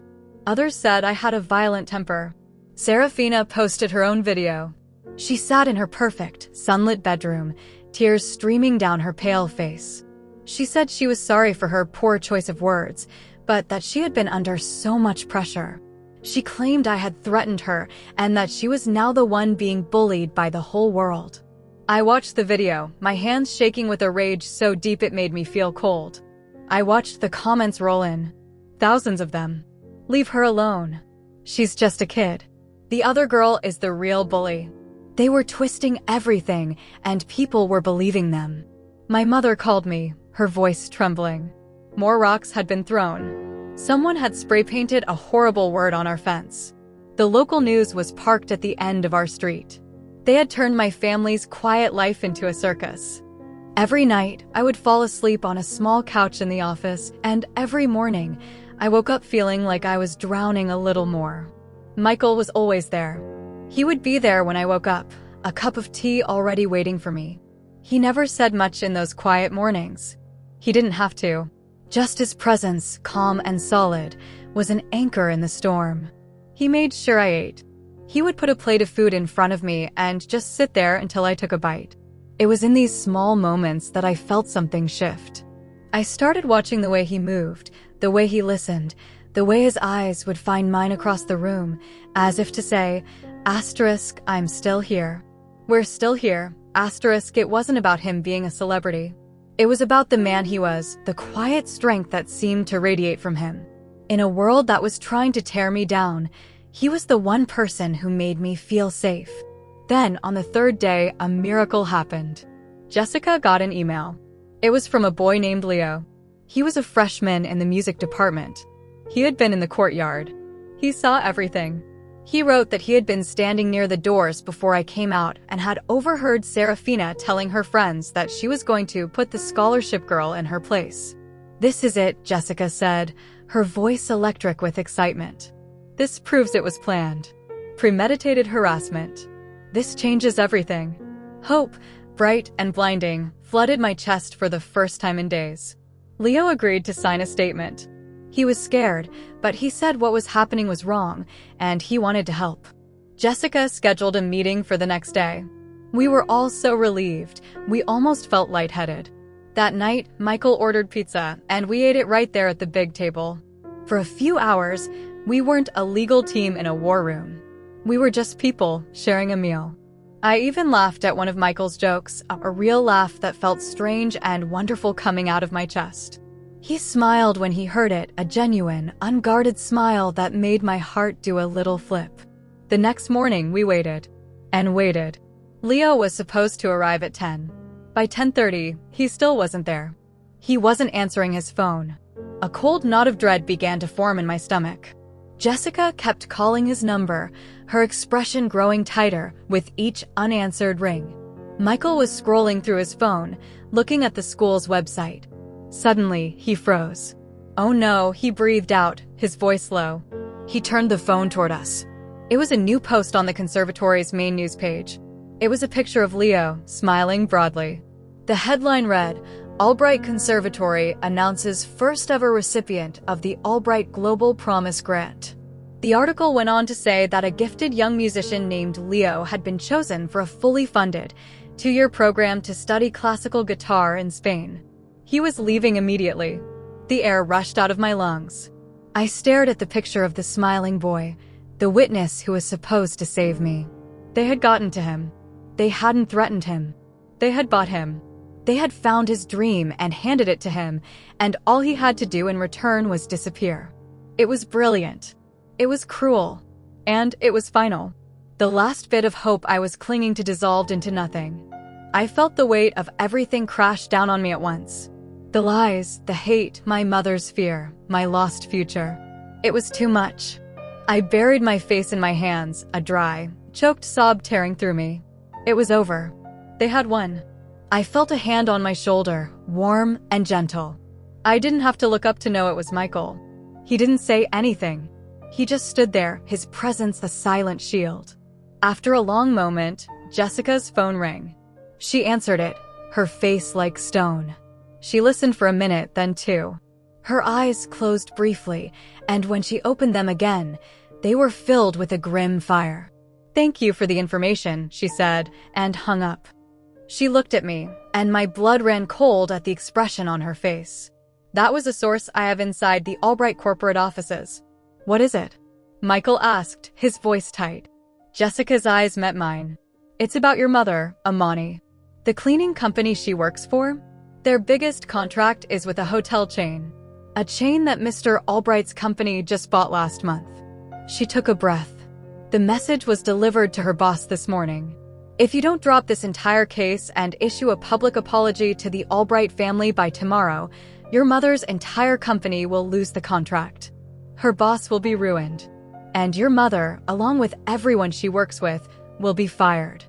Others said I had a violent temper. Serafina posted her own video. She sat in her perfect, sunlit bedroom, tears streaming down her pale face. She said she was sorry for her poor choice of words, but that she had been under so much pressure. She claimed I had threatened her and that she was now the one being bullied by the whole world. I watched the video, my hands shaking with a rage so deep it made me feel cold. I watched the comments roll in. Thousands of them. Leave her alone. She's just a kid. The other girl is the real bully. They were twisting everything, and people were believing them. My mother called me, her voice trembling. More rocks had been thrown. Someone had spray-painted a horrible word on our fence. The local news was parked at the end of our street. They had turned my family's quiet life into a circus. Every night, I would fall asleep on a small couch in the office, and every morning, I woke up feeling like I was drowning a little more. Michael was always there. He would be there when I woke up, a cup of tea already waiting for me. He never said much in those quiet mornings. He didn't have to. Just his presence, calm and solid, was an anchor in the storm. He made sure I ate. He would put a plate of food in front of me and just sit there until I took a bite. It was in these small moments that I felt something shift. I started watching the way he moved, the way he listened, the way his eyes would find mine across the room, as if to say, asterisk, I'm still here. We're still here, asterisk. It wasn't about him being a celebrity. It was about the man he was, the quiet strength that seemed to radiate from him. In a world that was trying to tear me down, he was the one person who made me feel safe. Then, on the third day, a miracle happened. Jessica got an email. It was from a boy named Leo. He was a freshman in the music department. He had been in the courtyard. He saw everything. He wrote that he had been standing near the doors before I came out and had overheard Serafina telling her friends that she was going to put the scholarship girl in her place. This is it, Jessica said, her voice electric with excitement. This proves it was planned. Premeditated harassment. This changes everything. Hope, bright and blinding, flooded my chest for the first time in days. Leo agreed to sign a statement. He was scared, but he said what was happening was wrong, and he wanted to help. Jessica scheduled a meeting for the next day. We were all so relieved, we almost felt lightheaded. That night, Michael ordered pizza, and we ate it right there at the big table. For a few hours, we weren't a legal team in a war room. We were just people sharing a meal. I even laughed at one of Michael's jokes, a real laugh that felt strange and wonderful coming out of my chest. He smiled when he heard it, a genuine, unguarded smile that made my heart do a little flip. The next morning, we waited. And waited. Leo was supposed to arrive at 10. By 10:30, he still wasn't there. He wasn't answering his phone. A cold knot of dread began to form in my stomach. Jessica kept calling his number, her expression growing tighter with each unanswered ring. Michael was scrolling through his phone, looking at the school's website. Suddenly, he froze. Oh no, he breathed out, his voice low. He turned the phone toward us. It was a new post on the conservatory's main news page. It was a picture of Leo, smiling broadly. The headline read, Albright Conservatory announces first-ever recipient of the Albright Global Promise Grant. The article went on to say that a gifted young musician named Leo had been chosen for a fully funded, 2-year program to study classical guitar in Spain. He was leaving immediately. The air rushed out of my lungs. I stared at the picture of the smiling boy, the witness who was supposed to save me. They had gotten to him. They hadn't threatened him. They had bought him. They had found his dream and handed it to him, and all he had to do in return was disappear. It was brilliant. It was cruel. And it was final. The last bit of hope I was clinging to dissolved into nothing. I felt the weight of everything crash down on me at once. The lies, the hate, my mother's fear, my lost future. It was too much. I buried my face in my hands, a dry, choked sob tearing through me. It was over. They had won. I felt a hand on my shoulder, warm and gentle. I didn't have to look up to know it was Michael. He didn't say anything. He just stood there, his presence a silent shield. After a long moment, Jessica's phone rang. She answered it, her face like stone. She listened for a minute, then 2. Her eyes closed briefly, and when she opened them again, they were filled with a grim fire. Thank you for the information, she said, and hung up. She looked at me, and my blood ran cold at the expression on her face. That was a source I have inside the Albright corporate offices. What is it? Michael asked, his voice tight. Jessica's eyes met mine. It's about your mother, Amani. The cleaning company she works for? Their biggest contract is with a hotel chain. A chain that Mr. Albright's company just bought last month. She took a breath. The message was delivered to her boss this morning. If you don't drop this entire case and issue a public apology to the Albright family by tomorrow, your mother's entire company will lose the contract. Her boss will be ruined. And your mother, along with everyone she works with, will be fired.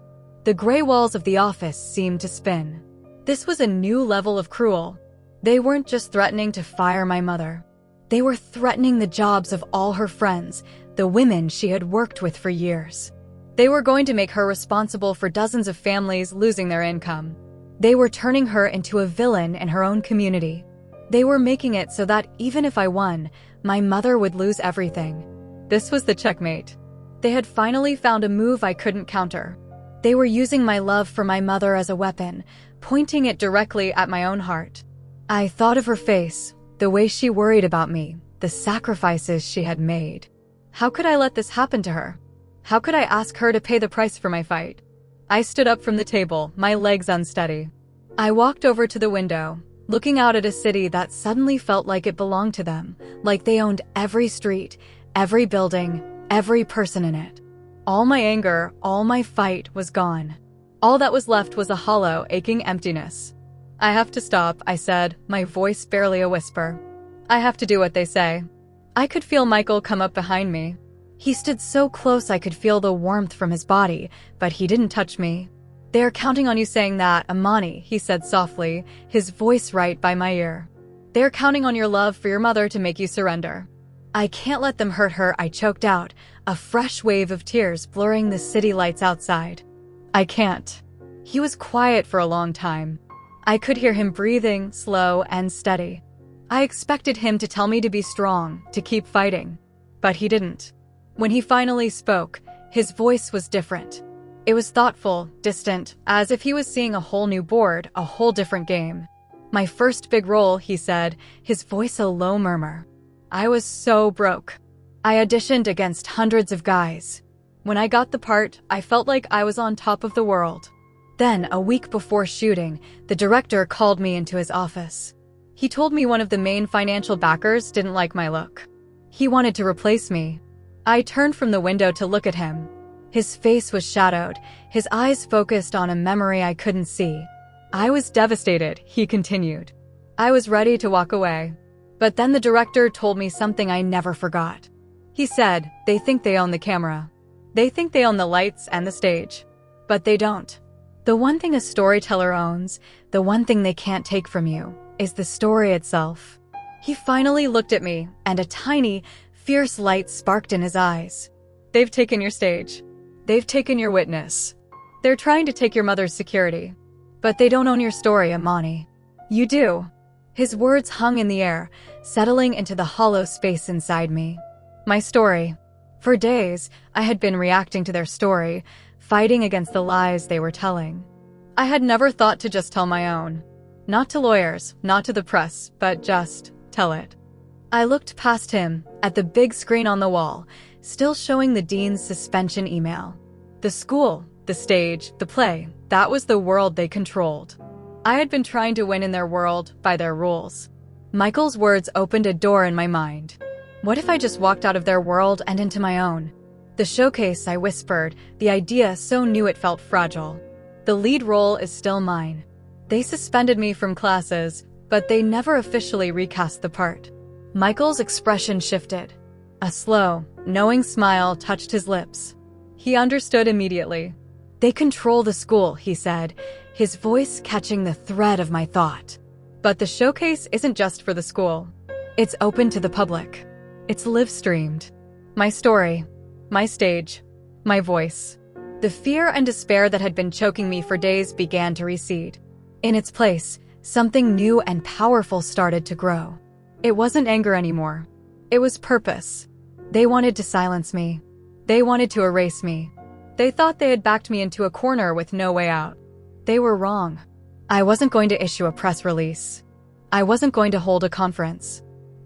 The gray walls of the office seemed to spin. This was a new level of cruel. They weren't just threatening to fire my mother. They were threatening the jobs of all her friends, the women she had worked with for years. They were going to make her responsible for dozens of families losing their income. They were turning her into a villain in her own community. They were making it so that even if I won, my mother would lose everything. This was the checkmate. They had finally found a move I couldn't counter. They were using my love for my mother as a weapon, pointing it directly at my own heart. I thought of her face, the way she worried about me, the sacrifices she had made. How could I let this happen to her? How could I ask her to pay the price for my fight? I stood up from the table, my legs unsteady. I walked over to the window, looking out at a city that suddenly felt like it belonged to them, like they owned every street, every building, every person in it. All my anger, all my fight was gone. All that was left was a hollow, aching emptiness. I have to stop, I said, my voice barely a whisper. I have to do what they say. I could feel Michael come up behind me. He stood so close I could feel the warmth from his body, but he didn't touch me. They're counting on you saying that, Amani, he said softly, his voice right by my ear. They're counting on your love for your mother to make you surrender. I can't let them hurt her, I choked out, a fresh wave of tears blurring the city lights outside. I can't. He was quiet for a long time. I could hear him breathing, slow and steady. I expected him to tell me to be strong, to keep fighting. But he didn't. When he finally spoke, his voice was different. It was thoughtful, distant, as if he was seeing a whole new board, a whole different game. My first big role, he said, his voice a low murmur. I was so broke. I auditioned against hundreds of guys. When I got the part, I felt like I was on top of the world. Then, a week before shooting, the director called me into his office. He told me one of the main financial backers didn't like my look. He wanted to replace me. I turned from the window to look at him. His face was shadowed, his eyes focused on a memory I couldn't see. I was devastated, he continued. I was ready to walk away. But then the director told me something I never forgot. He said, they think they own the camera. They think they own the lights and the stage. But they don't. The one thing a storyteller owns, the one thing they can't take from you, is the story itself. He finally looked at me, and a tiny, fierce light sparked in his eyes. They've taken your stage. They've taken your witness. They're trying to take your mother's security. But they don't own your story, Amani. You do. His words hung in the air, settling into the hollow space inside me. My story. For days, I had been reacting to their story, fighting against the lies they were telling. I had never thought to just tell my own. Not to lawyers, not to the press, but just tell it. I looked past him, at the big screen on the wall, still showing the dean's suspension email. The school, the stage, the play, that was the world they controlled. I had been trying to win in their world, by their rules. Michael's words opened a door in my mind. What if I just walked out of their world and into my own? The showcase, I whispered, the idea so new it felt fragile. The lead role is still mine. They suspended me from classes, but they never officially recast the part. Michael's expression shifted. A slow, knowing smile touched his lips. He understood immediately. They control the school, he said, his voice catching the thread of my thought. But the showcase isn't just for the school. It's open to the public. It's live-streamed. My story, my stage, my voice. The fear and despair that had been choking me for days began to recede. In its place, something new and powerful started to grow. It wasn't anger anymore. It was purpose. They wanted to silence me. They wanted to erase me. They thought they had backed me into a corner with no way out. They were wrong. I wasn't going to issue a press release. I wasn't going to hold a conference.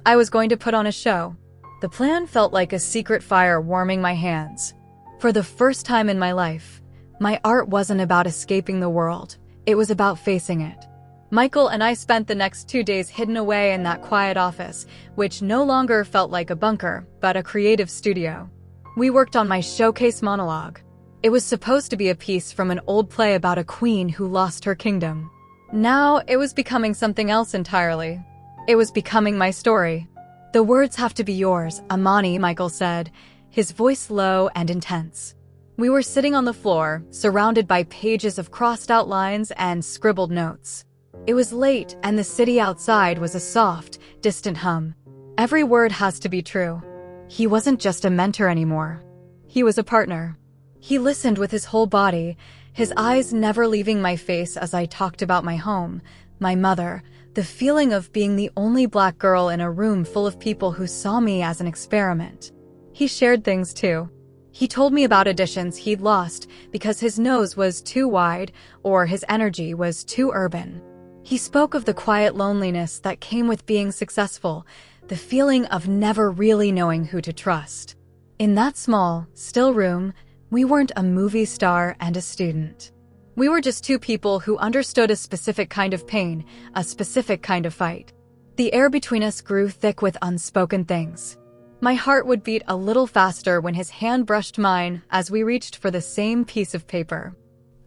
I was going to put on a show. The plan felt like a secret fire warming my hands. For the first time in my life, my art wasn't about escaping the world. It was about facing it. Michael and I spent the next 2 days hidden away in that quiet office, which no longer felt like a bunker, but a creative studio. We worked on my showcase monologue. It was supposed to be a piece from an old play about a queen who lost her kingdom. Now it was becoming something else entirely. It was becoming my story. "The words have to be yours, Amani," Michael said, his voice low and intense. We were sitting on the floor, surrounded by pages of crossed-out lines and scribbled notes. It was late, and the city outside was a soft, distant hum. Every word has to be true. He wasn't just a mentor anymore. He was a partner. He listened with his whole body, his eyes never leaving my face as I talked about my home, my mother, the feeling of being the only Black girl in a room full of people who saw me as an experiment. He shared things too. He told me about auditions he'd lost because his nose was too wide or his energy was too urban. He spoke of the quiet loneliness that came with being successful, the feeling of never really knowing who to trust. In that small, still room, we weren't a movie star and a student. We were just two people who understood a specific kind of pain, a specific kind of fight. The air between us grew thick with unspoken things. My heart would beat a little faster when his hand brushed mine as we reached for the same piece of paper.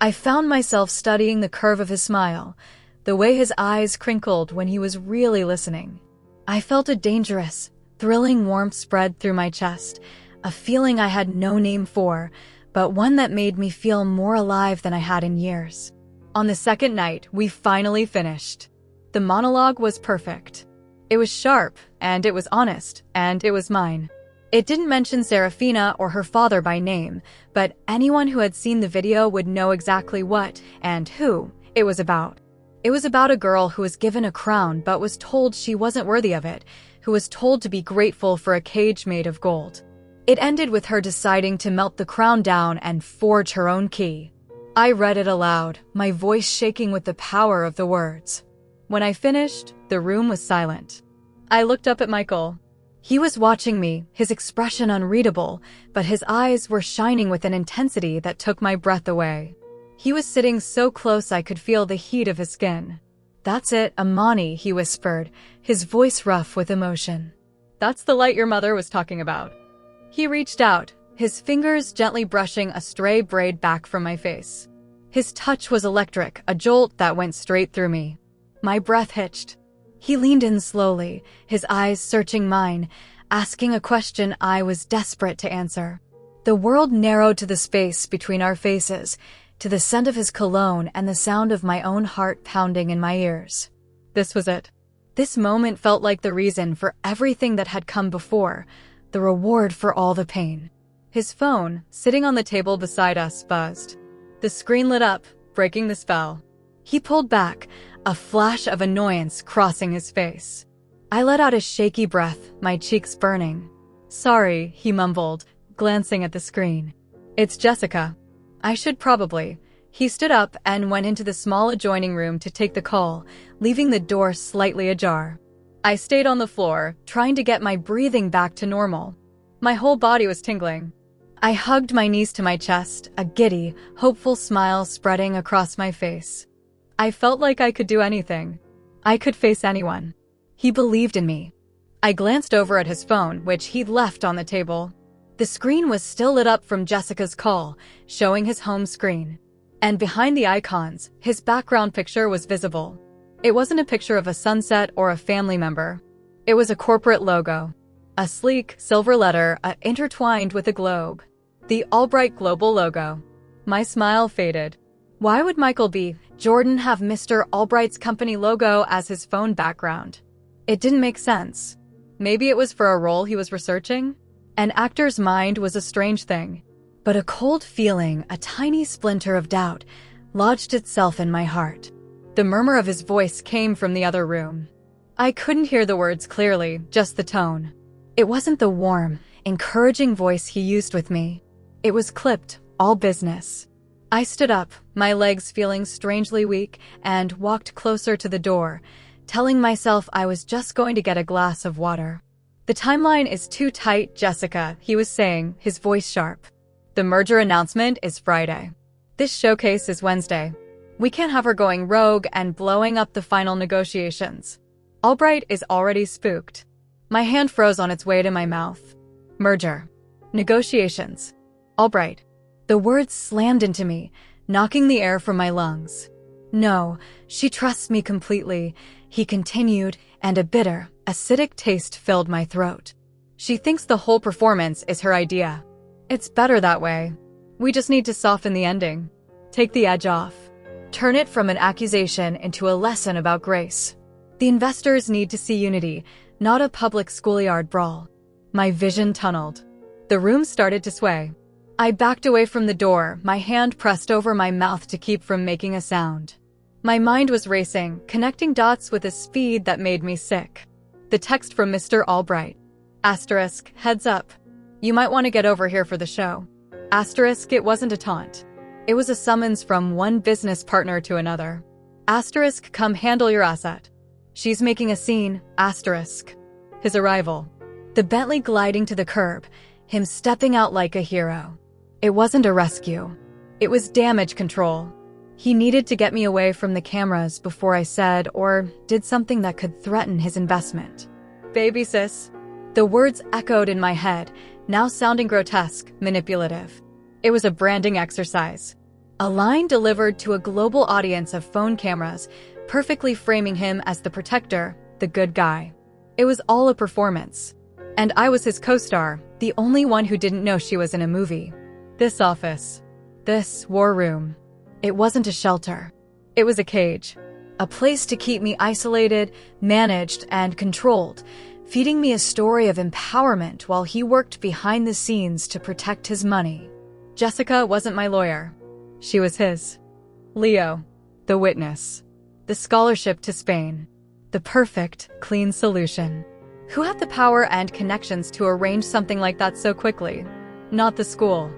I found myself studying the curve of his smile, the way his eyes crinkled when he was really listening. I felt a dangerous, thrilling warmth spread through my chest, a feeling I had no name for, but one that made me feel more alive than I had in years. On the second night, we finally finished. The monologue was perfect. It was sharp, and it was honest, and it was mine. It didn't mention Serafina or her father by name, but anyone who had seen the video would know exactly what and who it was about. It was about a girl who was given a crown but was told she wasn't worthy of it, who was told to be grateful for a cage made of gold. It ended with her deciding to melt the crown down and forge her own key. I read it aloud, my voice shaking with the power of the words. When I finished, the room was silent. I looked up at Michael. He was watching me, his expression unreadable, but his eyes were shining with an intensity that took my breath away. He was sitting so close I could feel the heat of his skin. "That's it, Amani," he whispered, his voice rough with emotion. "That's the light your mother was talking about." He reached out, his fingers gently brushing a stray braid back from my face. His touch was electric, a jolt that went straight through me. My breath hitched. He leaned in slowly, his eyes searching mine, asking a question I was desperate to answer. The world narrowed to the space between our faces, to the scent of his cologne and the sound of my own heart pounding in my ears. This was it. This moment felt like the reason for everything that had come before, the reward for all the pain. His phone, sitting on the table beside us, buzzed. The screen lit up, breaking the spell. He pulled back, a flash of annoyance crossing his face. I let out a shaky breath, my cheeks burning. "Sorry," he mumbled, glancing at the screen. "It's Jessica. I should probably." He stood up and went into the small adjoining room to take the call, leaving the door slightly ajar. I stayed on the floor, trying to get my breathing back to normal. My whole body was tingling. I hugged my knees to my chest, a giddy, hopeful smile spreading across my face. I felt like I could do anything. I could face anyone. He believed in me. I glanced over at his phone, which he'd left on the table. The screen was still lit up from Jessica's call, showing his home screen. And behind the icons, his background picture was visible. It wasn't a picture of a sunset or a family member. It was a corporate logo. A sleek, silver letter intertwined with a globe. The Albright Global logo. My smile faded. Why would Michael B. Jordan have Mr. Albright's company logo as his phone background? It didn't make sense. Maybe it was for a role he was researching? An actor's mind was a strange thing. But a cold feeling, a tiny splinter of doubt, lodged itself in my heart. The murmur of his voice came from the other room. I couldn't hear the words clearly, just the tone. It wasn't the warm, encouraging voice he used with me. It was clipped, all business. I stood up, my legs feeling strangely weak, and walked closer to the door, telling myself I was just going to get a glass of water. The timeline is too tight, Jessica, he was saying, his voice sharp. The merger announcement is Friday. This showcase is Wednesday. We can't have her going rogue and blowing up the final negotiations. Albright is already spooked. My hand froze on its way to my mouth. Merger. Negotiations. Albright. The words slammed into me, knocking the air from my lungs. No, she trusts me completely, he continued, and a bitter, acidic taste filled my throat. She thinks the whole performance is her idea. It's better that way. We just need to soften the ending. Take the edge off. Turn it from an accusation into a lesson about grace. The investors need to see unity, not a public schoolyard brawl. My vision tunneled. The room started to sway. I backed away from the door, my hand pressed over my mouth to keep from making a sound. My mind was racing, connecting dots with a speed that made me sick. The text from Mr. Albright. Asterisk, heads up. You might want to get over here for the show. Asterisk, it wasn't a taunt. It was a summons from one business partner to another. Asterisk, come handle your asset. She's making a scene. Asterisk. His arrival. The Bentley gliding to the curb, him stepping out like a hero. It wasn't a rescue. It was damage control. He needed to get me away from the cameras before I said or did something that could threaten his investment. Baby sis. The words echoed in my head, now sounding grotesque, manipulative. It was a branding exercise. A line delivered to a global audience of phone cameras, perfectly framing him as the protector, the good guy. It was all a performance. And I was his co-star, the only one who didn't know she was in a movie. This office. This war room. It wasn't a shelter. It was a cage. A place to keep me isolated, managed, and controlled, feeding me a story of empowerment while he worked behind the scenes to protect his money. Jessica wasn't my lawyer. She was his. Leo, the witness. The scholarship to Spain. The perfect, clean solution. Who had the power and connections to arrange something like that so quickly? Not the school.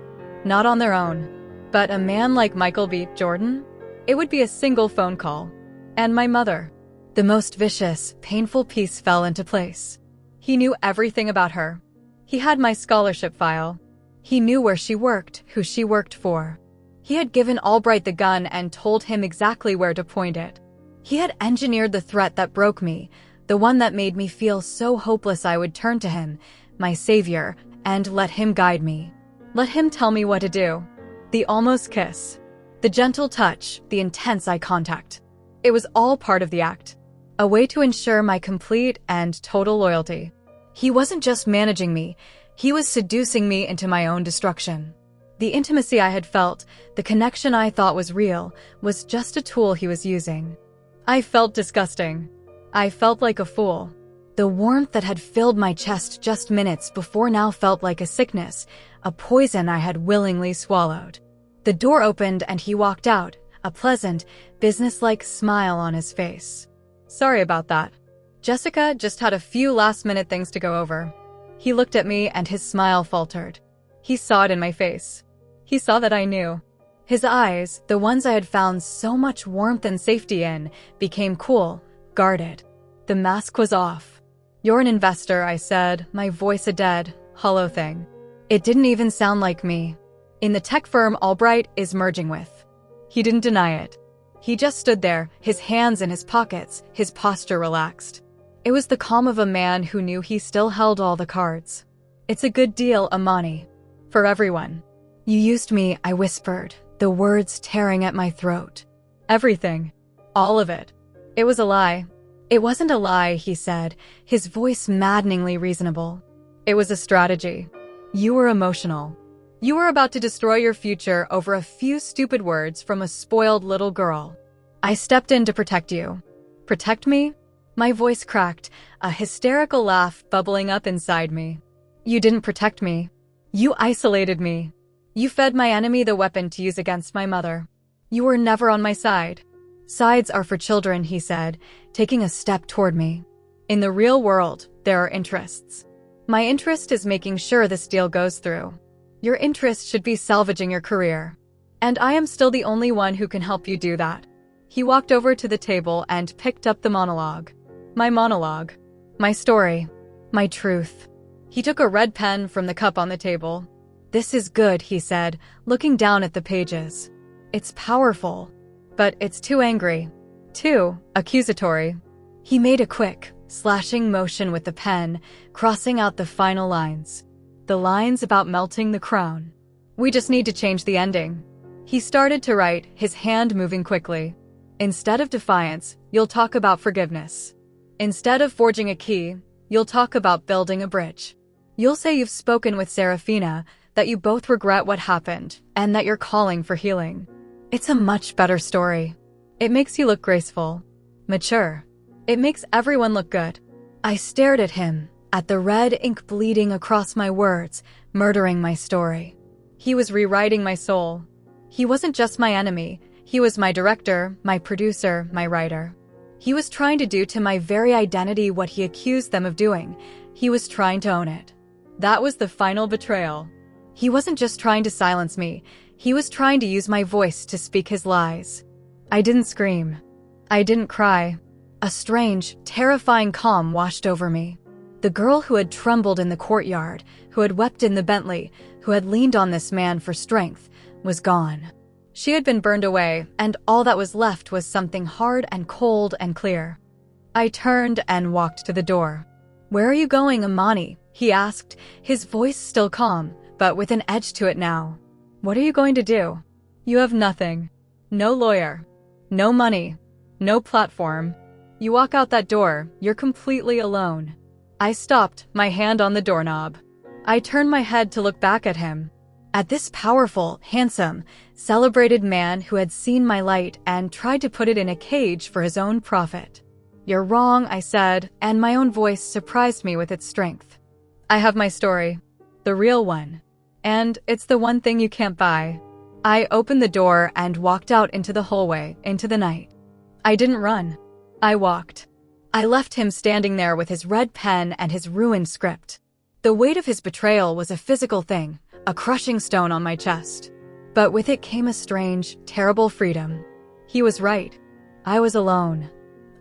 Not on their own. But a man like Michael B. Jordan? It would be a single phone call. And my mother. The most vicious, painful piece fell into place. He knew everything about her. He had my scholarship file. He knew where she worked, who she worked for. He had given Albright the gun and told him exactly where to point it. He had engineered the threat that broke me, the one that made me feel so hopeless I would turn to him, my savior, and let him guide me. Let him tell me what to do. The almost kiss. The gentle touch, the intense eye contact. It was all part of the act. A way to ensure my complete and total loyalty. He wasn't just managing me, he was seducing me into my own destruction. The intimacy I had felt, the connection I thought was real, was just a tool he was using. I felt disgusting. I felt like a fool. The warmth that had filled my chest just minutes before now felt like a sickness, a poison I had willingly swallowed. The door opened and he walked out, a pleasant, businesslike smile on his face. Sorry about that. Jessica just had a few last-minute things to go over. He looked at me and his smile faltered. He saw it in my face. He saw that I knew. His eyes, the ones I had found so much warmth and safety in, became cool, guarded. The mask was off. You're an investor, I said, my voice a dead, hollow thing. It didn't even sound like me. In the tech firm Albright is merging with. He didn't deny it. He just stood there, his hands in his pockets, his posture relaxed. It was the calm of a man who knew he still held all the cards. It's a good deal, Amani. For everyone. You used me, I whispered, the words tearing at my throat. Everything. All of it. It was a lie. It wasn't a lie, he said, his voice maddeningly reasonable. It was a strategy. You were emotional. You were about to destroy your future over a few stupid words from a spoiled little girl. I stepped in to protect you. Protect me? My voice cracked, a hysterical laugh bubbling up inside me. You didn't protect me. You isolated me. You fed my enemy the weapon to use against my mother. You were never on my side. Sides are for children, he said, taking a step toward me. In the real world, there are interests. My interest is making sure this deal goes through. Your interest should be salvaging your career. And I am still the only one who can help you do that. He walked over to the table and picked up the monologue. My monologue. My story. My truth. He took a red pen from the cup on the table. This is good, he said, looking down at the pages. It's powerful, but it's too angry. Too accusatory. He made a quick, slashing motion with the pen, crossing out the final lines. The lines about melting the crown. We just need to change the ending. He started to write, his hand moving quickly. Instead of defiance, you'll talk about forgiveness. Instead of forging a key, you'll talk about building a bridge. You'll say you've spoken with Serafina, that you both regret what happened, and that you're calling for healing. It's a much better story. It makes you look graceful, mature. It makes everyone look good. I stared at him, at the red ink bleeding across my words, murdering my story. He was rewriting my soul. He wasn't just my enemy. He was my director, my producer, my writer. He was trying to do to my very identity what he accused them of doing. He was trying to own it. That was the final betrayal. He wasn't just trying to silence me. He was trying to use my voice to speak his lies. I didn't scream. I didn't cry. A strange, terrifying calm washed over me. The girl who had trembled in the courtyard, who had wept in the Bentley, who had leaned on this man for strength, was gone. She had been burned away, and all that was left was something hard and cold and clear. I turned and walked to the door. "Where are you going, Amani?" he asked, his voice still calm, but with an edge to it now. "What are you going to do? You have nothing. No lawyer. No money. No platform. You walk out that door, you're completely alone." I stopped, my hand on the doorknob. I turned my head to look back at him. At this powerful, handsome, celebrated man who had seen my light and tried to put it in a cage for his own profit. "You're wrong," I said, and my own voice surprised me with its strength. "I have my story. The real one. And it's the one thing you can't buy." I opened the door and walked out into the hallway, into the night. I didn't run. I walked. I left him standing there with his red pen and his ruined script. The weight of his betrayal was a physical thing, a crushing stone on my chest. But with it came a strange, terrible freedom. He was right. I was alone.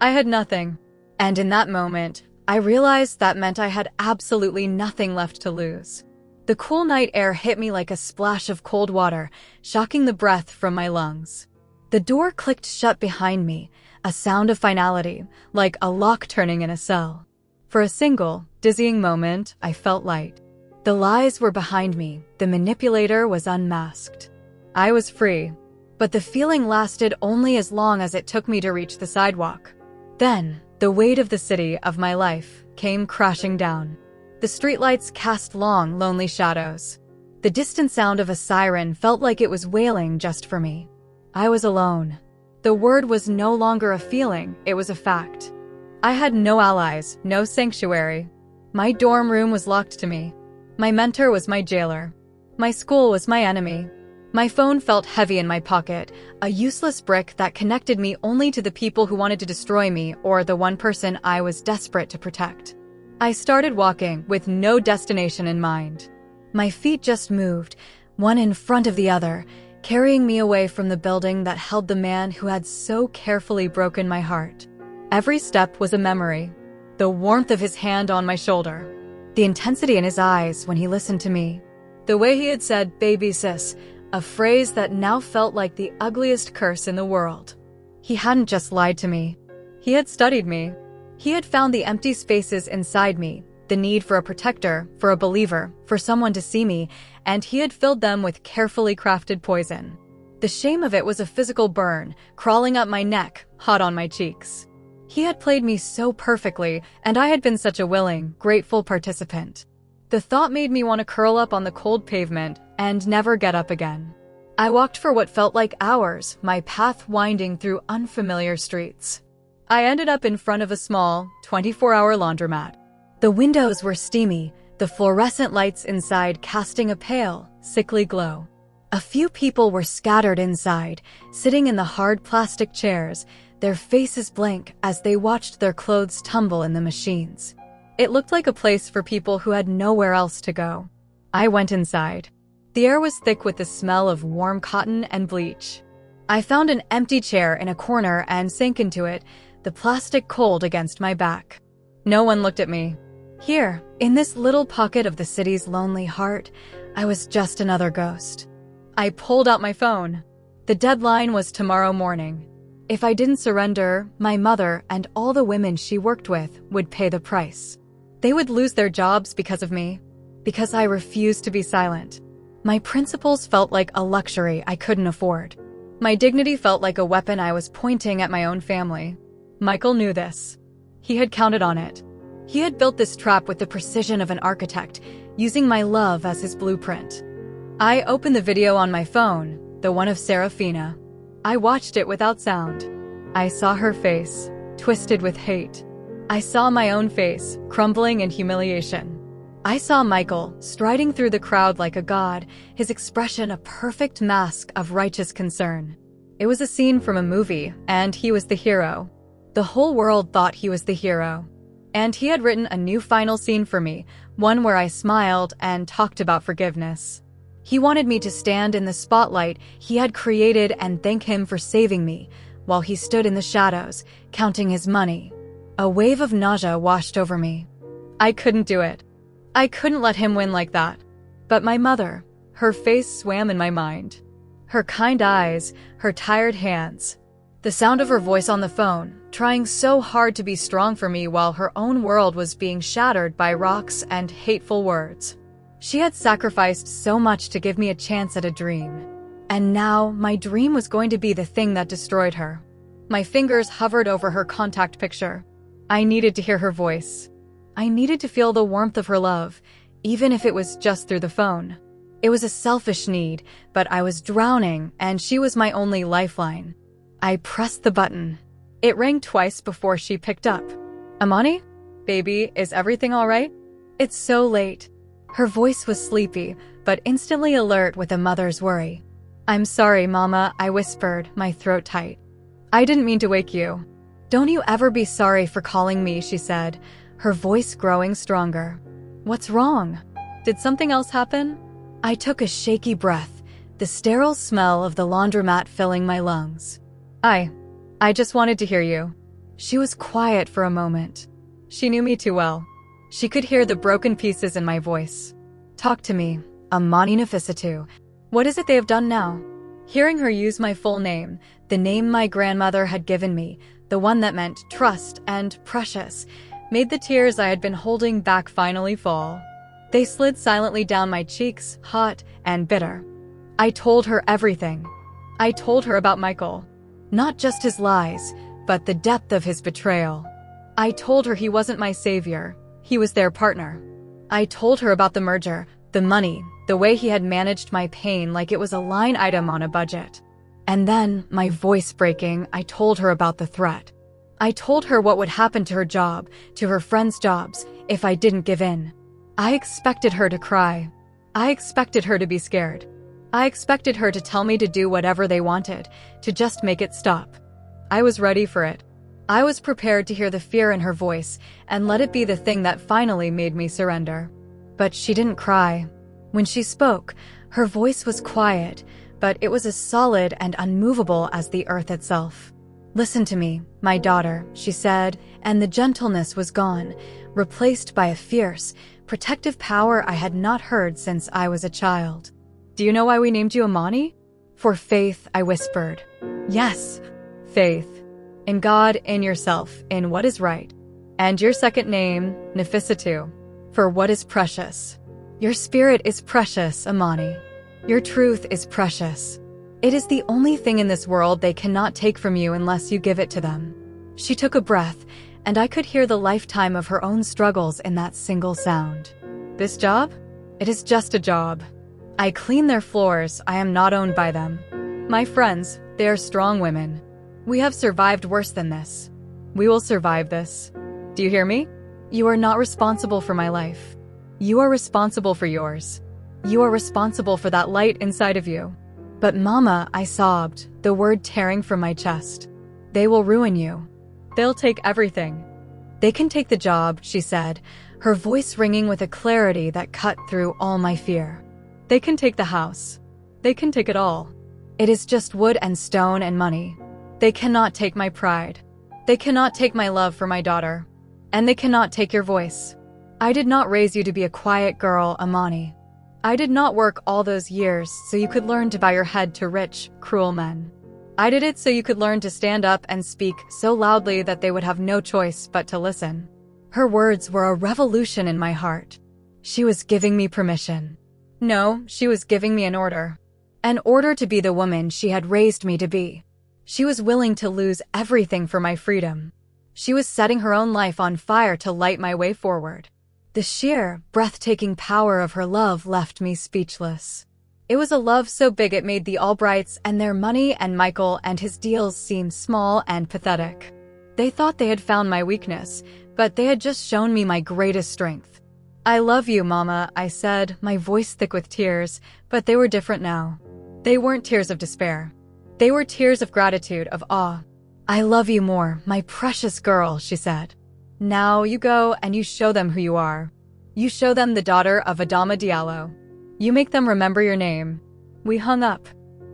I had nothing. And in that moment, I realized that meant I had absolutely nothing left to lose. The cool night air hit me like a splash of cold water, shocking the breath from my lungs. The door clicked shut behind me, a sound of finality, like a lock turning in a cell. For a single, dizzying moment, I felt light. The lies were behind me, the manipulator was unmasked. I was free, but the feeling lasted only as long as it took me to reach the sidewalk. Then, the weight of the city, of my life, came crashing down. The streetlights cast long, lonely shadows. The distant sound of a siren felt like it was wailing just for me. I was alone. The word was no longer a feeling, it was a fact. I had no allies, no sanctuary. My dorm room was locked to me. My mentor was my jailer. My school was my enemy. My phone felt heavy in my pocket, a useless brick that connected me only to the people who wanted to destroy me or the one person I was desperate to protect. I started walking with no destination in mind. My feet just moved, one in front of the other, carrying me away from the building that held the man who had so carefully broken my heart. Every step was a memory. The warmth of his hand on my shoulder. The intensity in his eyes when he listened to me. The way he had said, "baby sis," a phrase that now felt like the ugliest curse in the world. He hadn't just lied to me. He had studied me. He had found the empty spaces inside me, the need for a protector, for a believer, for someone to see me, and he had filled them with carefully crafted poison. The shame of it was a physical burn, crawling up my neck, hot on my cheeks. He had played me so perfectly, and I had been such a willing, grateful participant. The thought made me want to curl up on the cold pavement and never get up again. I walked for what felt like hours, my path winding through unfamiliar streets. I ended up in front of a small, 24-hour laundromat. The windows were steamy, the fluorescent lights inside casting a pale, sickly glow. A few people were scattered inside, sitting in the hard plastic chairs, their faces blank as they watched their clothes tumble in the machines. It looked like a place for people who had nowhere else to go. I went inside. The air was thick with the smell of warm cotton and bleach. I found an empty chair in a corner and sank into it, the plastic cold against my back. No one looked at me. Here, in this little pocket of the city's lonely heart, I was just another ghost. I pulled out my phone. The deadline was tomorrow morning. If I didn't surrender, my mother and all the women she worked with would pay the price. They would lose their jobs because of me, because I refused to be silent. My principles felt like a luxury I couldn't afford. My dignity felt like a weapon I was pointing at my own family. Michael knew this. He had counted on it. He had built this trap with the precision of an architect, using my love as his blueprint. I opened the video on my phone, the one of Serafina. I watched it without sound. I saw her face, twisted with hate. I saw my own face, crumbling in humiliation. I saw Michael, striding through the crowd like a god, his expression a perfect mask of righteous concern. It was a scene from a movie, and he was the hero. The whole world thought he was the hero. And he had written a new final scene for me, one where I smiled and talked about forgiveness. He wanted me to stand in the spotlight he had created and thank him for saving me, while he stood in the shadows, counting his money. A wave of nausea washed over me. I couldn't do it. I couldn't let him win like that. But my mother, her face swam in my mind. Her kind eyes, her tired hands. The sound of her voice on the phone, trying so hard to be strong for me while her own world was being shattered by rocks and hateful words. She had sacrificed so much to give me a chance at a dream. And now, my dream was going to be the thing that destroyed her. My fingers hovered over her contact picture. I needed to hear her voice. I needed to feel the warmth of her love, even if it was just through the phone. It was a selfish need, but I was drowning, and she was my only lifeline. I pressed the button. It rang twice before she picked up. Amani? Baby, is everything all right? It's so late. Her voice was sleepy, but instantly alert with a mother's worry. I'm sorry, Mama, I whispered, my throat tight. I didn't mean to wake you. Don't you ever be sorry for calling me, she said, her voice growing stronger. What's wrong? Did something else happen? I took a shaky breath, the sterile smell of the laundromat filling my lungs. I just wanted to hear you. She was quiet for a moment. She knew me too well. She could hear the broken pieces in my voice. Talk to me, Amani Diallo. What is it they have done now? Hearing her use my full name, the name my grandmother had given me, the one that meant trust and precious, made the tears I had been holding back finally fall. They slid silently down my cheeks, hot and bitter. I told her everything. I told her about Michael. Not just his lies, but the depth of his betrayal. I told her he wasn't my savior. He was their partner. I told her about the merger, the money, the way he had managed my pain like it was a line item on a budget. And then, my voice breaking, I told her about the threat. I told her what would happen to her job, to her friends' jobs, if I didn't give in. I expected her to cry. I expected her to be scared. I expected her to tell me to do whatever they wanted, to just make it stop. I was ready for it. I was prepared to hear the fear in her voice and let it be the thing that finally made me surrender. But she didn't cry. When she spoke, her voice was quiet, but it was as solid and unmovable as the earth itself. Listen to me, my daughter, she said, and the gentleness was gone, replaced by a fierce, protective power I had not heard since I was a child. Do you know why we named you Amani? For faith, I whispered. Yes, faith. In God, in yourself, in what is right. And your second name, Diallo, for what is precious. Your spirit is precious, Amani. Your truth is precious. It is the only thing in this world they cannot take from you unless you give it to them. She took a breath, and I could hear the lifetime of her own struggles in that single sound. This job? It is just a job. I clean their floors, I am not owned by them. My friends, they are strong women. We have survived worse than this. We will survive this. Do you hear me? You are not responsible for my life. You are responsible for yours. You are responsible for that light inside of you. But Mama, I sobbed, the word tearing from my chest. They will ruin you. They'll take everything. They can take the job, she said, her voice ringing with a clarity that cut through all my fear. They can take the house. They can take it all. It is just wood and stone and money. They cannot take my pride. They cannot take my love for my daughter. And they cannot take your voice. I did not raise you to be a quiet girl, Amani. I did not work all those years so you could learn to bow your head to rich, cruel men. I did it so you could learn to stand up and speak so loudly that they would have no choice but to listen. Her words were a revolution in my heart. She was giving me permission. No, she was giving me an order. An order to be the woman she had raised me to be. She was willing to lose everything for my freedom. She was setting her own life on fire to light my way forward. The sheer, breathtaking power of her love left me speechless. It was a love so big it made the Albrights and their money and Michael and his deals seem small and pathetic. They thought they had found my weakness, but they had just shown me my greatest strength. "I love you, Mama," I said, my voice thick with tears, but they were different now. They weren't tears of despair. They were tears of gratitude, of awe. "I love you more, my precious girl," she said. "Now you go and you show them who you are. You show them the daughter of Amani Diallo. You make them remember your name." We hung up.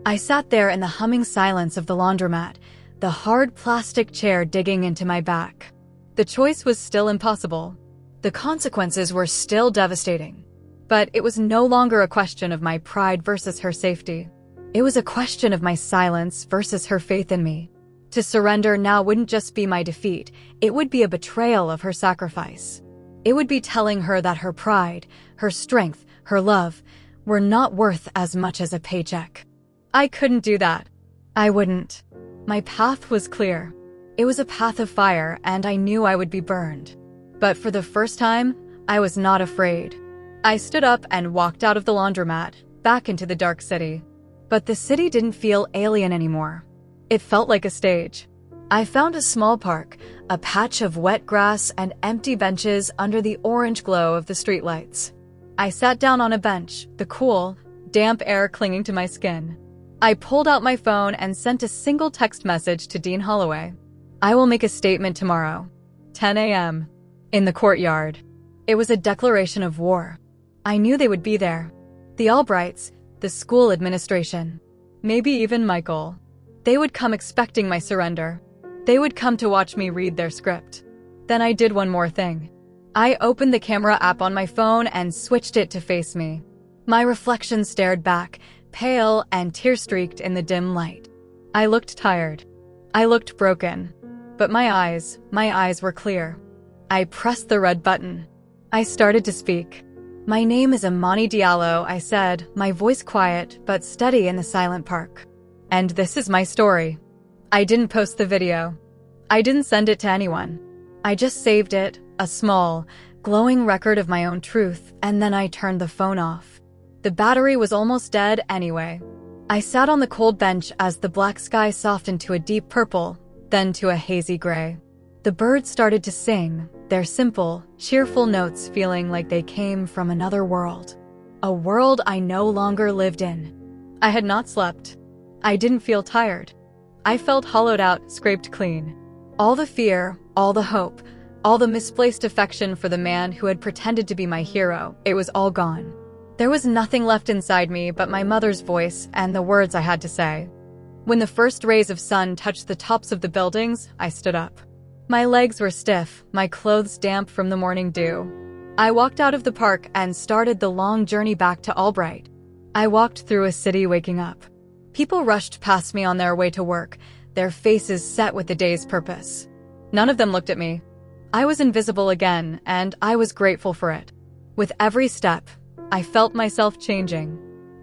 I sat there in the humming silence of the laundromat, the hard plastic chair digging into my back. The choice was still impossible. The consequences were still devastating. But it was no longer a question of my pride versus her safety. It was a question of my silence versus her faith in me. To surrender now wouldn't just be my defeat, it would be a betrayal of her sacrifice. It would be telling her that her pride, her strength, her love, were not worth as much as a paycheck. I couldn't do that. I wouldn't. My path was clear. It was a path of fire, and I knew I would be burned. But for the first time, I was not afraid. I stood up and walked out of the laundromat, back into the dark city. But the city didn't feel alien anymore. It felt like a stage. I found a small park, a patch of wet grass and empty benches under the orange glow of the streetlights. I sat down on a bench, the cool, damp air clinging to my skin. I pulled out my phone and sent a single text message to Dean Holloway. "I will make a statement tomorrow. 10 a.m. in the courtyard." It was a declaration of war. I knew they would be there. The Albrights, the school administration, maybe even Michael. They would come expecting my surrender. They would come to watch me read their script. Then I did one more thing. I opened the camera app on my phone and switched it to face me. My reflection stared back, pale and tear-streaked in the dim light. I looked tired. I looked broken. But my eyes were clear. I pressed the red button. I started to speak. "My name is Amani Diallo," I said, my voice quiet but steady in the silent park. "And this is my story." I didn't post the video. I didn't send it to anyone. I just saved it, a small, glowing record of my own truth, and then I turned the phone off. The battery was almost dead anyway. I sat on the cold bench as the black sky softened to a deep purple, then to a hazy gray. The birds started to sing, their simple, cheerful notes feeling like they came from another world. A world I no longer lived in. I had not slept. I didn't feel tired. I felt hollowed out, scraped clean. All the fear, all the hope, all the misplaced affection for the man who had pretended to be my hero, it was all gone. There was nothing left inside me but my mother's voice and the words I had to say. When the first rays of sun touched the tops of the buildings, I stood up. My legs were stiff, my clothes damp from the morning dew. I walked out of the park and started the long journey back to Albright. I walked through a city waking up. People rushed past me on their way to work, their faces set with the day's purpose. None of them looked at me. I was invisible again, and I was grateful for it. With every step, I felt myself changing.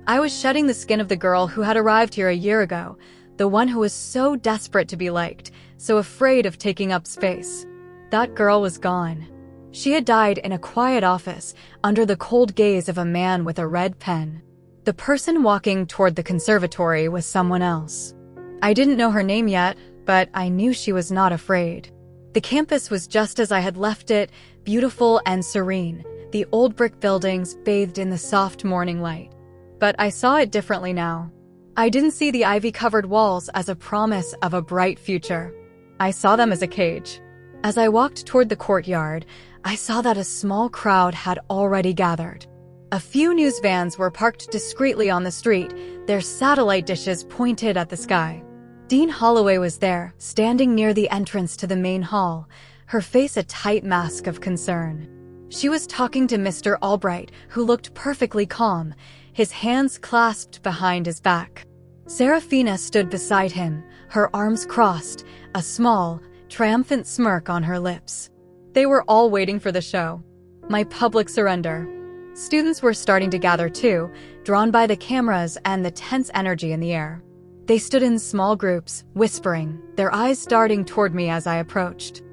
I was shedding the skin of the girl who had arrived here a year ago, the one who was so desperate to be liked, so afraid of taking up space. That girl was gone. She had died in a quiet office, under the cold gaze of a man with a red pen. The person walking toward the conservatory was someone else. I didn't know her name yet, but I knew she was not afraid. The campus was just as I had left it, beautiful and serene, the old brick buildings bathed in the soft morning light. But I saw it differently now. I didn't see the ivy-covered walls as a promise of a bright future. I saw them as a cage. As I walked toward the courtyard, I saw that a small crowd had already gathered. A few news vans were parked discreetly on the street, their satellite dishes pointed at the sky. Dean Holloway was there, standing near the entrance to the main hall, her face a tight mask of concern. She was talking to Mr. Albright, who looked perfectly calm, his hands clasped behind his back. Serafina stood beside him, her arms crossed, a small, triumphant smirk on her lips. They were all waiting for the show. My public surrender. Students were starting to gather too, drawn by the cameras and the tense energy in the air. They stood in small groups, whispering, their eyes darting toward me as I approached.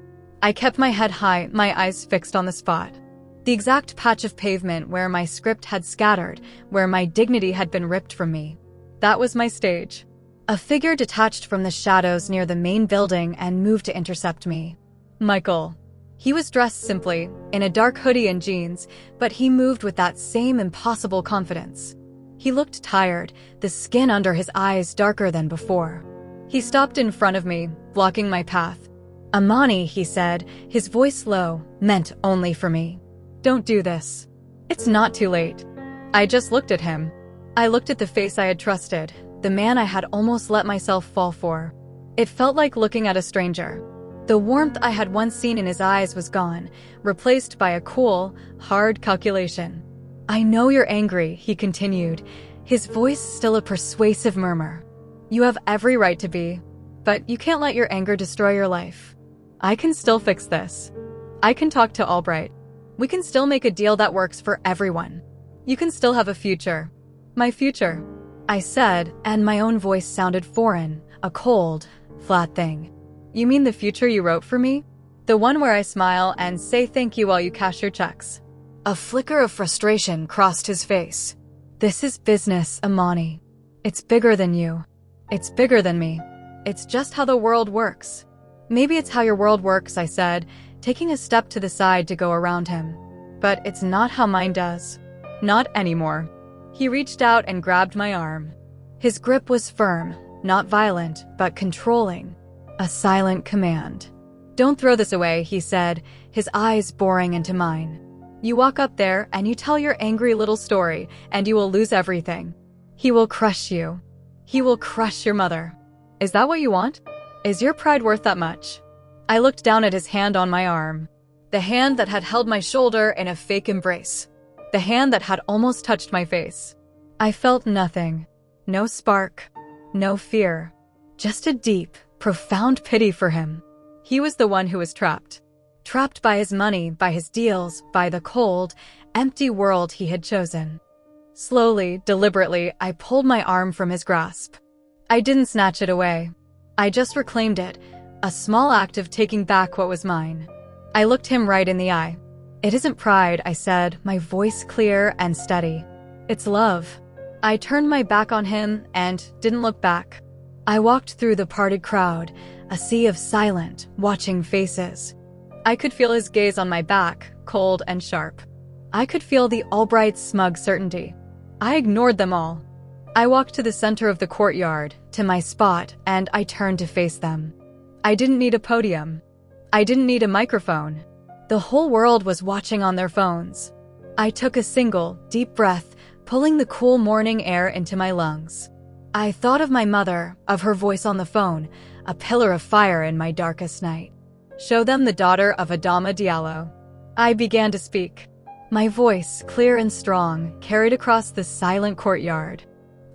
I kept my head high, my eyes fixed on the spot. The exact patch of pavement where my script had scattered, where my dignity had been ripped from me. That was my stage. A figure detached from the shadows near the main building and moved to intercept me. Michael. He was dressed simply, in a dark hoodie and jeans, but he moved with that same impossible confidence. He looked tired, the skin under his eyes darker than before. He stopped in front of me, blocking my path. Amani, he said, his voice low, meant only for me. Don't do this. It's not too late. I just looked at him. I looked at the face I had trusted, the man I had almost let myself fall for. It felt like looking at a stranger. The warmth I had once seen in his eyes was gone, replaced by a cool, hard calculation. I know you're angry, he continued, his voice still a persuasive murmur. You have every right to be, but you can't let your anger destroy your life. I can still fix this. I can talk to Albright. We can still make a deal that works for everyone. You can still have a future. My future, I said, and my own voice sounded foreign, a cold, flat thing. You mean the future you wrote for me? The one where I smile and say thank you while you cash your checks. A flicker of frustration crossed his face. This is business, Amani. It's bigger than you. It's bigger than me. It's just how the world works. Maybe it's how your world works, I said, taking a step to the side to go around him. But it's not how mine does. Not anymore. He reached out and grabbed my arm. His grip was firm, not violent, but controlling. A silent command. Don't throw this away, he said, his eyes boring into mine. You walk up there and you tell your angry little story, and you will lose everything. He will crush you. He will crush your mother. Is that what you want? Is your pride worth that much? I looked down at his hand on my arm. The hand that had held my shoulder in a fake embrace. The hand that had almost touched my face. I felt nothing. No spark. No fear. Just a deep, profound pity for him. He was the one who was trapped. Trapped by his money, by his deals, by the cold, empty world he had chosen. Slowly, deliberately, I pulled my arm from his grasp. I didn't snatch it away. I just reclaimed it, a small act of taking back what was mine. I looked him right in the eye. It isn't pride, I said, my voice clear and steady. It's love. I turned my back on him and didn't look back. I walked through the parted crowd, a sea of silent, watching faces. I could feel his gaze on my back, cold and sharp. I could feel the Albright's smug certainty. I ignored them all. I walked to the center of the courtyard, to my spot, and I turned to face them. I didn't need a podium. I didn't need a microphone. The whole world was watching on their phones. I took a single, deep breath, pulling the cool morning air into my lungs. I thought of my mother, of her voice on the phone, a pillar of fire in my darkest night. Show them the daughter of Amani Diallo. I began to speak. My voice, clear and strong, carried across the silent courtyard.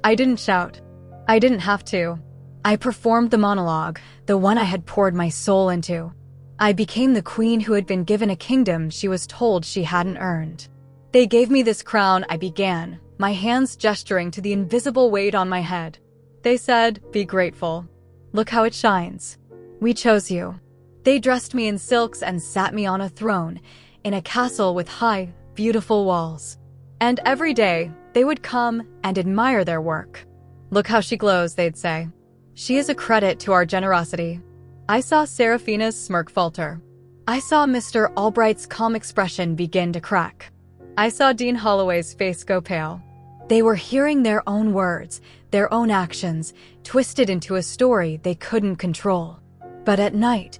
I didn't shout. I didn't have to. I performed the monologue, the one I had poured my soul into. I became the queen who had been given a kingdom she was told she hadn't earned. They gave me this crown, I began, my hands gesturing to the invisible weight on my head. They said, be grateful. Look how it shines. We chose you. They dressed me in silks and sat me on a throne, in a castle with high, beautiful walls. And every day, they would come and admire their work. Look how she glows, they'd say. She is a credit to our generosity. I saw Serafina's smirk falter. I saw Mr. Albright's calm expression begin to crack. I saw Dean Holloway's face go pale. They were hearing their own words, their own actions, twisted into a story they couldn't control. But at night,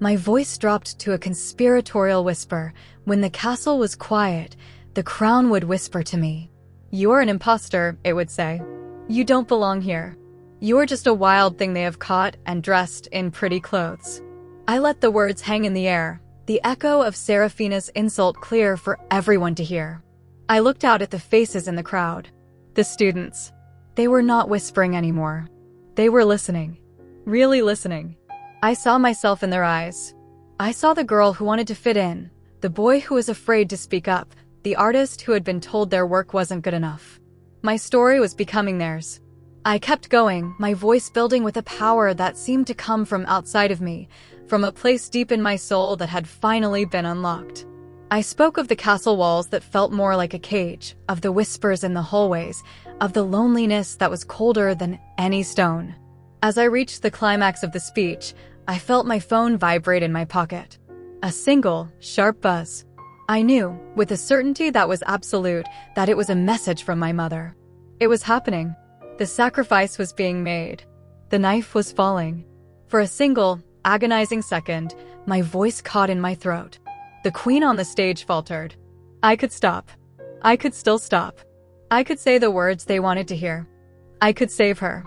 my voice dropped to a conspiratorial whisper. When the castle was quiet, the crown would whisper to me. You're an imposter, it would say. You don't belong here. You're just a wild thing they have caught and dressed in pretty clothes. I let the words hang in the air, the echo of Serafina's insult clear for everyone to hear. I looked out at the faces in the crowd. The students. They were not whispering anymore. They were listening. Really listening. I saw myself in their eyes. I saw the girl who wanted to fit in, the boy who was afraid to speak up, the artist who had been told their work wasn't good enough. My story was becoming theirs. I kept going, my voice building with a power that seemed to come from outside of me, from a place deep in my soul that had finally been unlocked. I spoke of the castle walls that felt more like a cage, of the whispers in the hallways, of the loneliness that was colder than any stone. As I reached the climax of the speech, I felt my phone vibrate in my pocket. A single, sharp buzz. I knew, with a certainty that was absolute, that it was a message from my mother. It was happening. The sacrifice was being made. The knife was falling. For a single, agonizing second, my voice caught in my throat. The queen on the stage faltered. I could stop. I could still stop. I could say the words they wanted to hear. I could save her.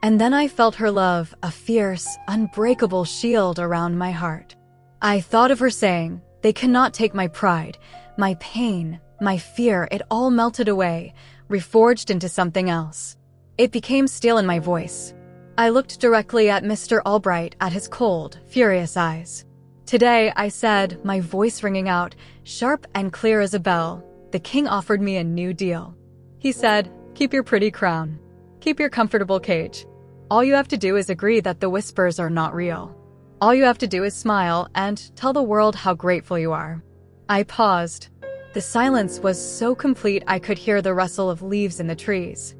And then I felt her love, a fierce, unbreakable shield around my heart. I thought of her saying, "They cannot take my pride, my pain, my fear." It all melted away, reforged into something else. It became steel in my voice. I looked directly at Mr. Albright, at his cold, furious eyes. "Today," I said, my voice ringing out, sharp and clear as a bell, "the king offered me a new deal. He said, keep your pretty crown. Keep your comfortable cage. All you have to do is agree that the whispers are not real. All you have to do is smile and tell the world how grateful you are." I paused. The silence was so complete I could hear the rustle of leaves in the trees.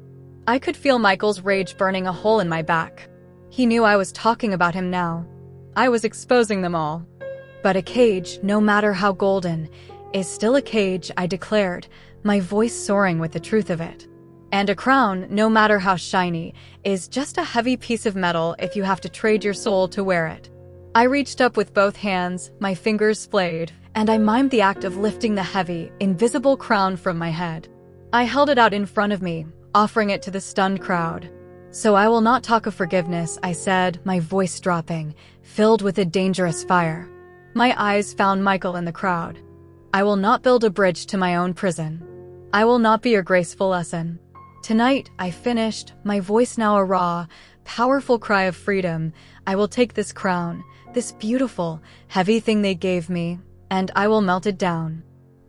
I could feel Michael's rage burning a hole in my back. He knew I was talking about him now. I was exposing them all. But a cage, no matter how golden, is still a cage, I declared, my voice soaring with the truth of it. And a crown, no matter how shiny, is just a heavy piece of metal if you have to trade your soul to wear it. I reached up with both hands, my fingers splayed, and I mimed the act of lifting the heavy, invisible crown from my head. I held it out in front of me, offering it to the stunned crowd. "So I will not talk of forgiveness," I said, my voice dropping, filled with a dangerous fire. My eyes found Michael in the crowd. "I will not build a bridge to my own prison. I will not be your graceful lesson. Tonight," I finished, my voice now a raw, powerful cry of freedom, "I will take this crown, this beautiful, heavy thing they gave me, and I will melt it down.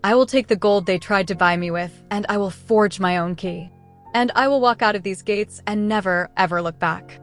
I will take the gold they tried to buy me with, and I will forge my own key. And I will walk out of these gates and never, ever look back."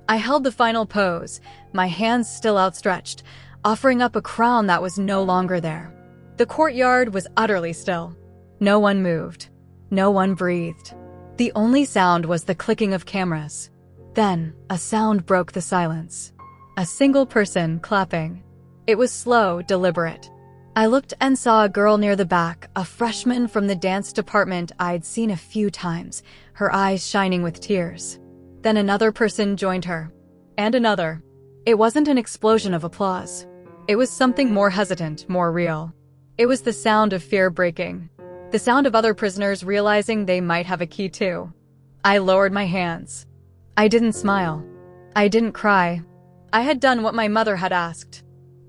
I held the final pose, my hands still outstretched, offering up a crown that was no longer there. The courtyard was utterly still. No one moved. No one breathed. The only sound was the clicking of cameras. Then, a sound broke the silence. A single person clapping. It was slow, deliberate. I looked and saw a girl near the back, a freshman from the dance department I'd seen a few times, her eyes shining with tears. Then another person joined her. And another. It wasn't an explosion of applause. It was something more hesitant, more real. It was the sound of fear breaking. The sound of other prisoners realizing they might have a key too. I lowered my hands. I didn't smile. I didn't cry. I had done what my mother had asked.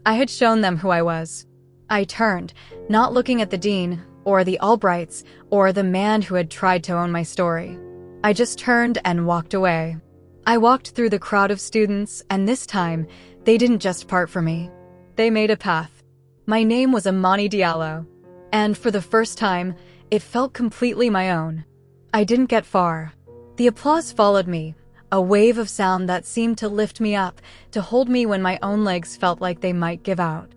I had shown them who I was. I turned, not looking at the dean, or the Albrights, or the man who had tried to own my story. I just turned and walked away. I walked through the crowd of students, and this time, they didn't just part for me. They made a path. My name was Amani Diallo, and for the first time, it felt completely my own. I didn't get far. The applause followed me, a wave of sound that seemed to lift me up, to hold me when my own legs felt like they might give out.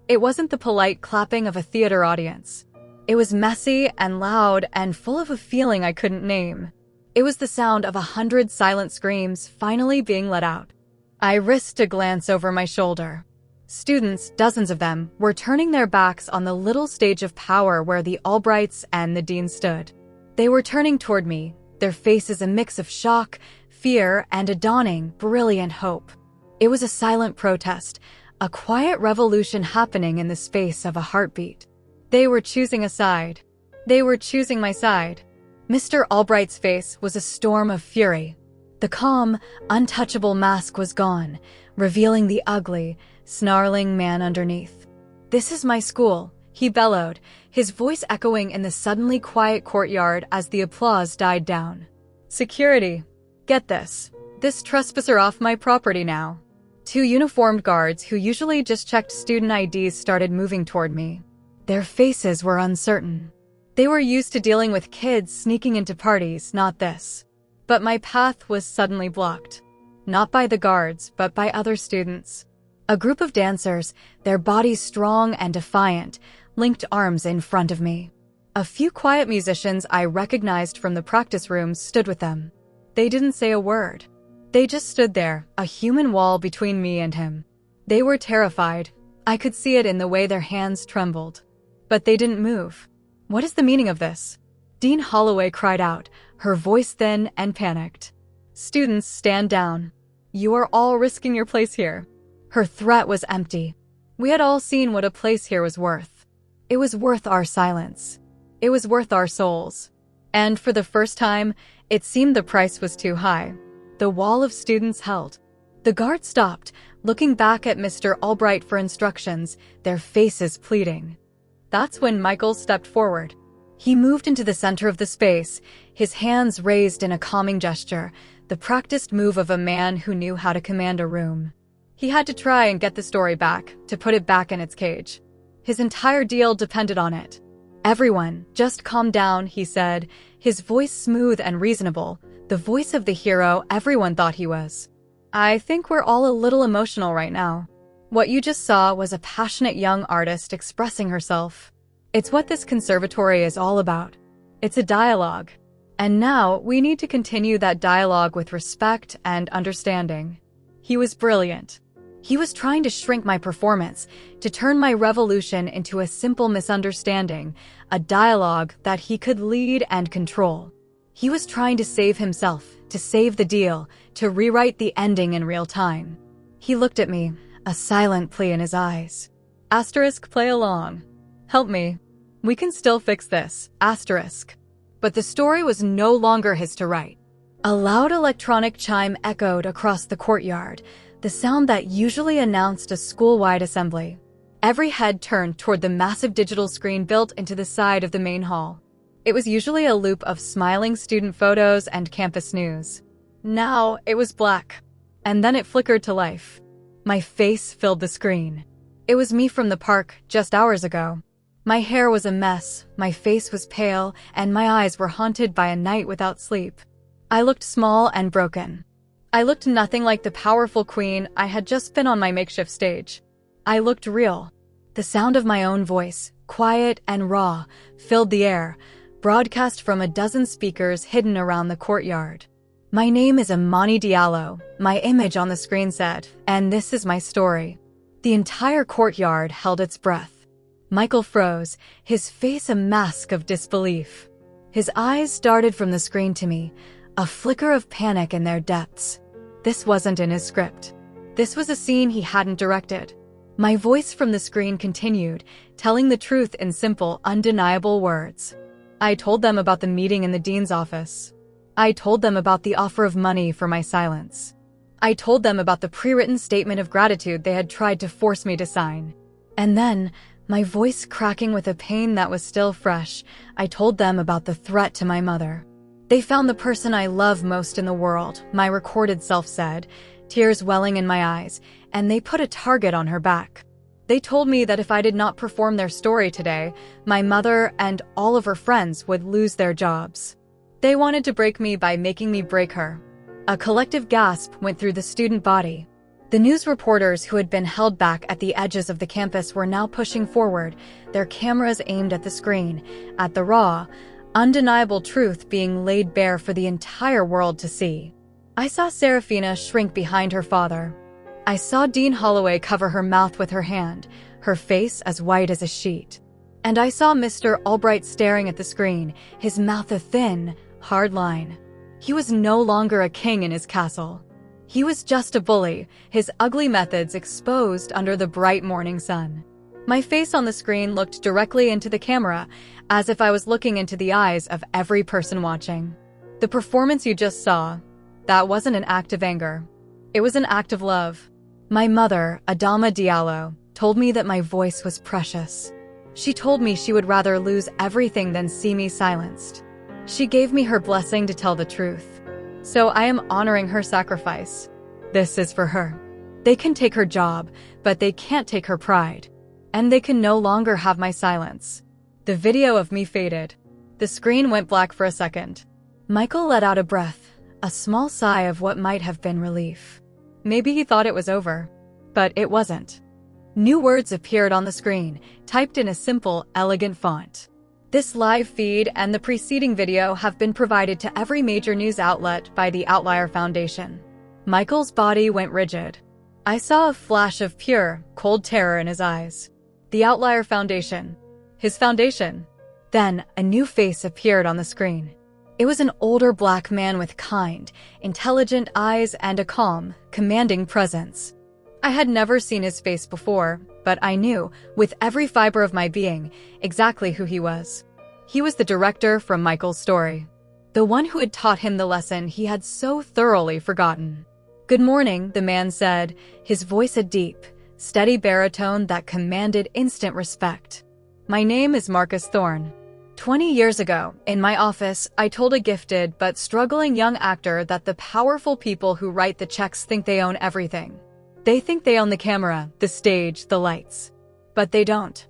It wasn't the polite clapping of a theater audience. It was messy and loud and full of a feeling I couldn't name. It was the sound of 100 silent screams finally being let out. I risked a glance over my shoulder. Students, dozens of them, were turning their backs on the little stage of power where the Albrights and the dean stood. They were turning toward me, their faces a mix of shock, fear, and a dawning, brilliant hope. It was a silent protest, a quiet revolution happening in the space of a heartbeat. They were choosing a side. They were choosing my side. Mr. Albright's face was a storm of fury. The calm, untouchable mask was gone, revealing the ugly, snarling man underneath. "This is my school," he bellowed, his voice echoing in the suddenly quiet courtyard as the applause died down. "Security. Get this. This trespasser off my property now." Two uniformed guards who usually just checked student IDs started moving toward me. Their faces were uncertain. They were used to dealing with kids sneaking into parties, not this. But my path was suddenly blocked. Not by the guards, but by other students. A group of dancers, their bodies strong and defiant, linked arms in front of me. A few quiet musicians I recognized from the practice rooms stood with them. They didn't say a word. They just stood there, a human wall between me and him. They were terrified. I could see it in the way their hands trembled. But they didn't move. "What is the meaning of this?" Dean Holloway cried out, her voice thin and panicked. "Students, stand down. You are all risking your place here." Her threat was empty. We had all seen what a place here was worth. It was worth our silence. It was worth our souls. And for the first time, it seemed the price was too high. The wall of students held. The guard stopped, looking back at Mr. Albright for instructions, their faces pleading. That's when Michael stepped forward. He moved into the center of the space, his hands raised in a calming gesture, the practiced move of a man who knew how to command a room. He had to try and get the story back, to put it back in its cage. His entire deal depended on it. "Everyone, just calm down," he said, his voice smooth and reasonable, the voice of the hero everyone thought he was. "I think we're all a little emotional right now. What you just saw was a passionate young artist expressing herself. It's what this conservatory is all about. It's a dialogue. And now we need to continue that dialogue with respect and understanding." He was brilliant. He was trying to shrink my performance, to turn my revolution into a simple misunderstanding, a dialogue that he could lead and control. He was trying to save himself, to save the deal, to rewrite the ending in real time. He looked at me, a silent plea in his eyes. Asterisk, play along. Help me. We can still fix this. Asterisk. But the story was no longer his to write. A loud electronic chime echoed across the courtyard, the sound that usually announced a school-wide assembly. Every head turned toward the massive digital screen built into the side of the main hall. It was usually a loop of smiling student photos and campus news. Now it was black. And then it flickered to life. My face filled the screen. It was me from the park just hours ago. My hair was a mess, my face was pale, and my eyes were haunted by a night without sleep. I looked small and broken. I looked nothing like the powerful queen I had just been on my makeshift stage. I looked real. The sound of my own voice, quiet and raw, filled the air, broadcast from a dozen speakers hidden around the courtyard. "My name is Amani Diallo," my image on the screen said, "and this is my story." The entire courtyard held its breath. Michael froze, his face a mask of disbelief. His eyes darted from the screen to me, a flicker of panic in their depths. This wasn't in his script. This was a scene he hadn't directed. My voice from the screen continued, telling the truth in simple, undeniable words. I told them about the meeting in the dean's office. I told them about the offer of money for my silence. I told them about the pre-written statement of gratitude they had tried to force me to sign. And then, my voice cracking with a pain that was still fresh, I told them about the threat to my mother. They found the person I love most in the world, my recorded self said, tears welling in my eyes, and they put a target on her back. They told me that if I did not perform their story today, my mother and all of her friends would lose their jobs. They wanted to break me by making me break her. A collective gasp went through the student body. The news reporters who had been held back at the edges of the campus were now pushing forward, their cameras aimed at the screen, at the raw, undeniable truth being laid bare for the entire world to see. I saw Serafina shrink behind her father. I saw Dean Holloway cover her mouth with her hand, her face as white as a sheet. And I saw Mr. Albright staring at the screen, his mouth a thin, hard line. He was no longer a king in his castle. He was just a bully, his ugly methods exposed under the bright morning sun. My face on the screen looked directly into the camera, as if I was looking into the eyes of every person watching. The performance you just saw, that wasn't an act of anger. It was an act of love. My mother, Amani Diallo, told me that my voice was precious. She told me she would rather lose everything than see me silenced. She gave me her blessing to tell the truth. So I am honoring her sacrifice. This is for her. They can take her job, but they can't take her pride. And they can no longer have my silence. The video of me faded. The screen went black for a second. Michael let out a breath, a small sigh of what might have been relief. Maybe he thought it was over. But it wasn't. New words appeared on the screen, typed in a simple, elegant font. This live feed and the preceding video have been provided to every major news outlet by the Outlier Foundation. Michael's body went rigid. I saw a flash of pure, cold terror in his eyes. The Outlier Foundation. His foundation. Then, a new face appeared on the screen. It was an older black man with kind, intelligent eyes and a calm, commanding presence. I had never seen his face before, but I knew, with every fiber of my being, exactly who he was. He was the director from Michael's story. The one who had taught him the lesson he had so thoroughly forgotten. "Good morning," the man said, his voice a deep, steady baritone that commanded instant respect. "My name is Marcus Thorne. 20 years ago, in my office, I told a gifted but struggling young actor that the powerful people who write the checks think they own everything. They think they own the camera, the stage, the lights. But they don't.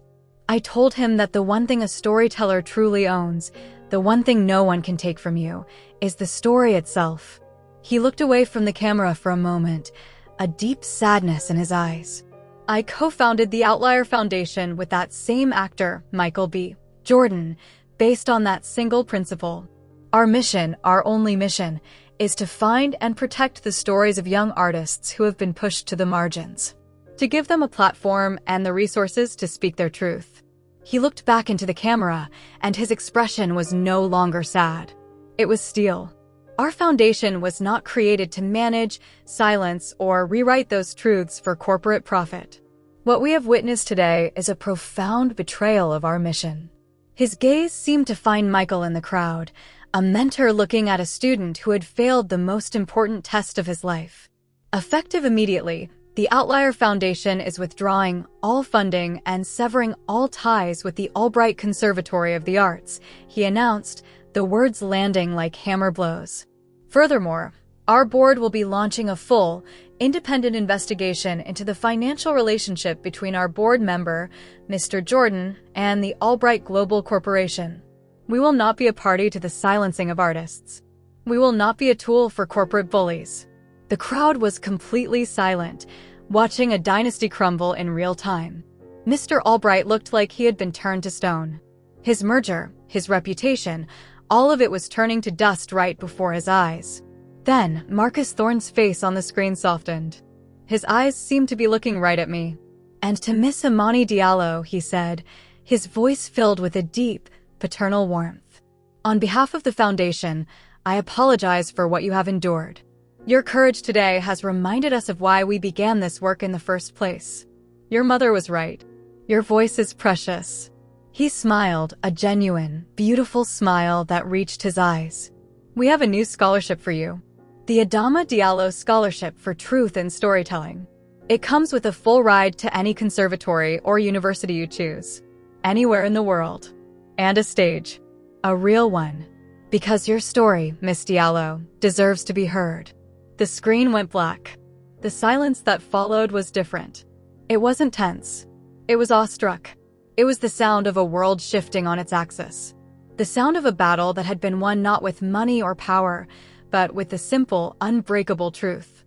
I told him that the one thing a storyteller truly owns, the one thing no one can take from you, is the story itself." He looked away from the camera for a moment, a deep sadness in his eyes. "I co-founded the Outlier Foundation with that same actor, Michael B. Jordan, based on that single principle. Our mission, our only mission, is to find and protect the stories of young artists who have been pushed to the margins. To give them a platform and the resources to speak their truth." He looked back into the camera, and his expression was no longer sad. It was steel. Our foundation was not created to manage, silence, or rewrite those truths for corporate profit. What we have witnessed today is a profound betrayal of our mission. His gaze seemed to find Michael in the crowd, a mentor looking at a student who had failed the most important test of his life. Effective immediately, the Outlier Foundation is withdrawing all funding and severing all ties with the Albright Conservatory of the Arts, he announced, the words landing like hammer blows. Furthermore, our board will be launching a full, independent investigation into the financial relationship between our board member, Mr. Jordan, and the Albright Global Corporation. We will not be a party to the silencing of artists. We will not be a tool for corporate bullies. The crowd was completely silent, watching a dynasty crumble in real time. Mr. Albright looked like he had been turned to stone. His merger, his reputation, all of it was turning to dust right before his eyes. Then, Marcus Thorne's face on the screen softened. His eyes seemed to be looking right at me. "And to Miss Amani Diallo," he said, his voice filled with a deep, paternal warmth. "On behalf of the Foundation, I apologize for what you have endured. Your courage today has reminded us of why we began this work in the first place. Your mother was right. Your voice is precious." He smiled, a genuine, beautiful smile that reached his eyes. "We have a new scholarship for you. The Amani Diallo Scholarship for Truth in Storytelling. It comes with a full ride to any conservatory or university you choose, anywhere in the world. And a stage. A real one. Because your story, Miss Diallo, deserves to be heard." The screen went black. The silence that followed was different. It wasn't tense. It was awestruck. It was the sound of a world shifting on its axis. The sound of a battle that had been won not with money or power, but with the simple, unbreakable truth.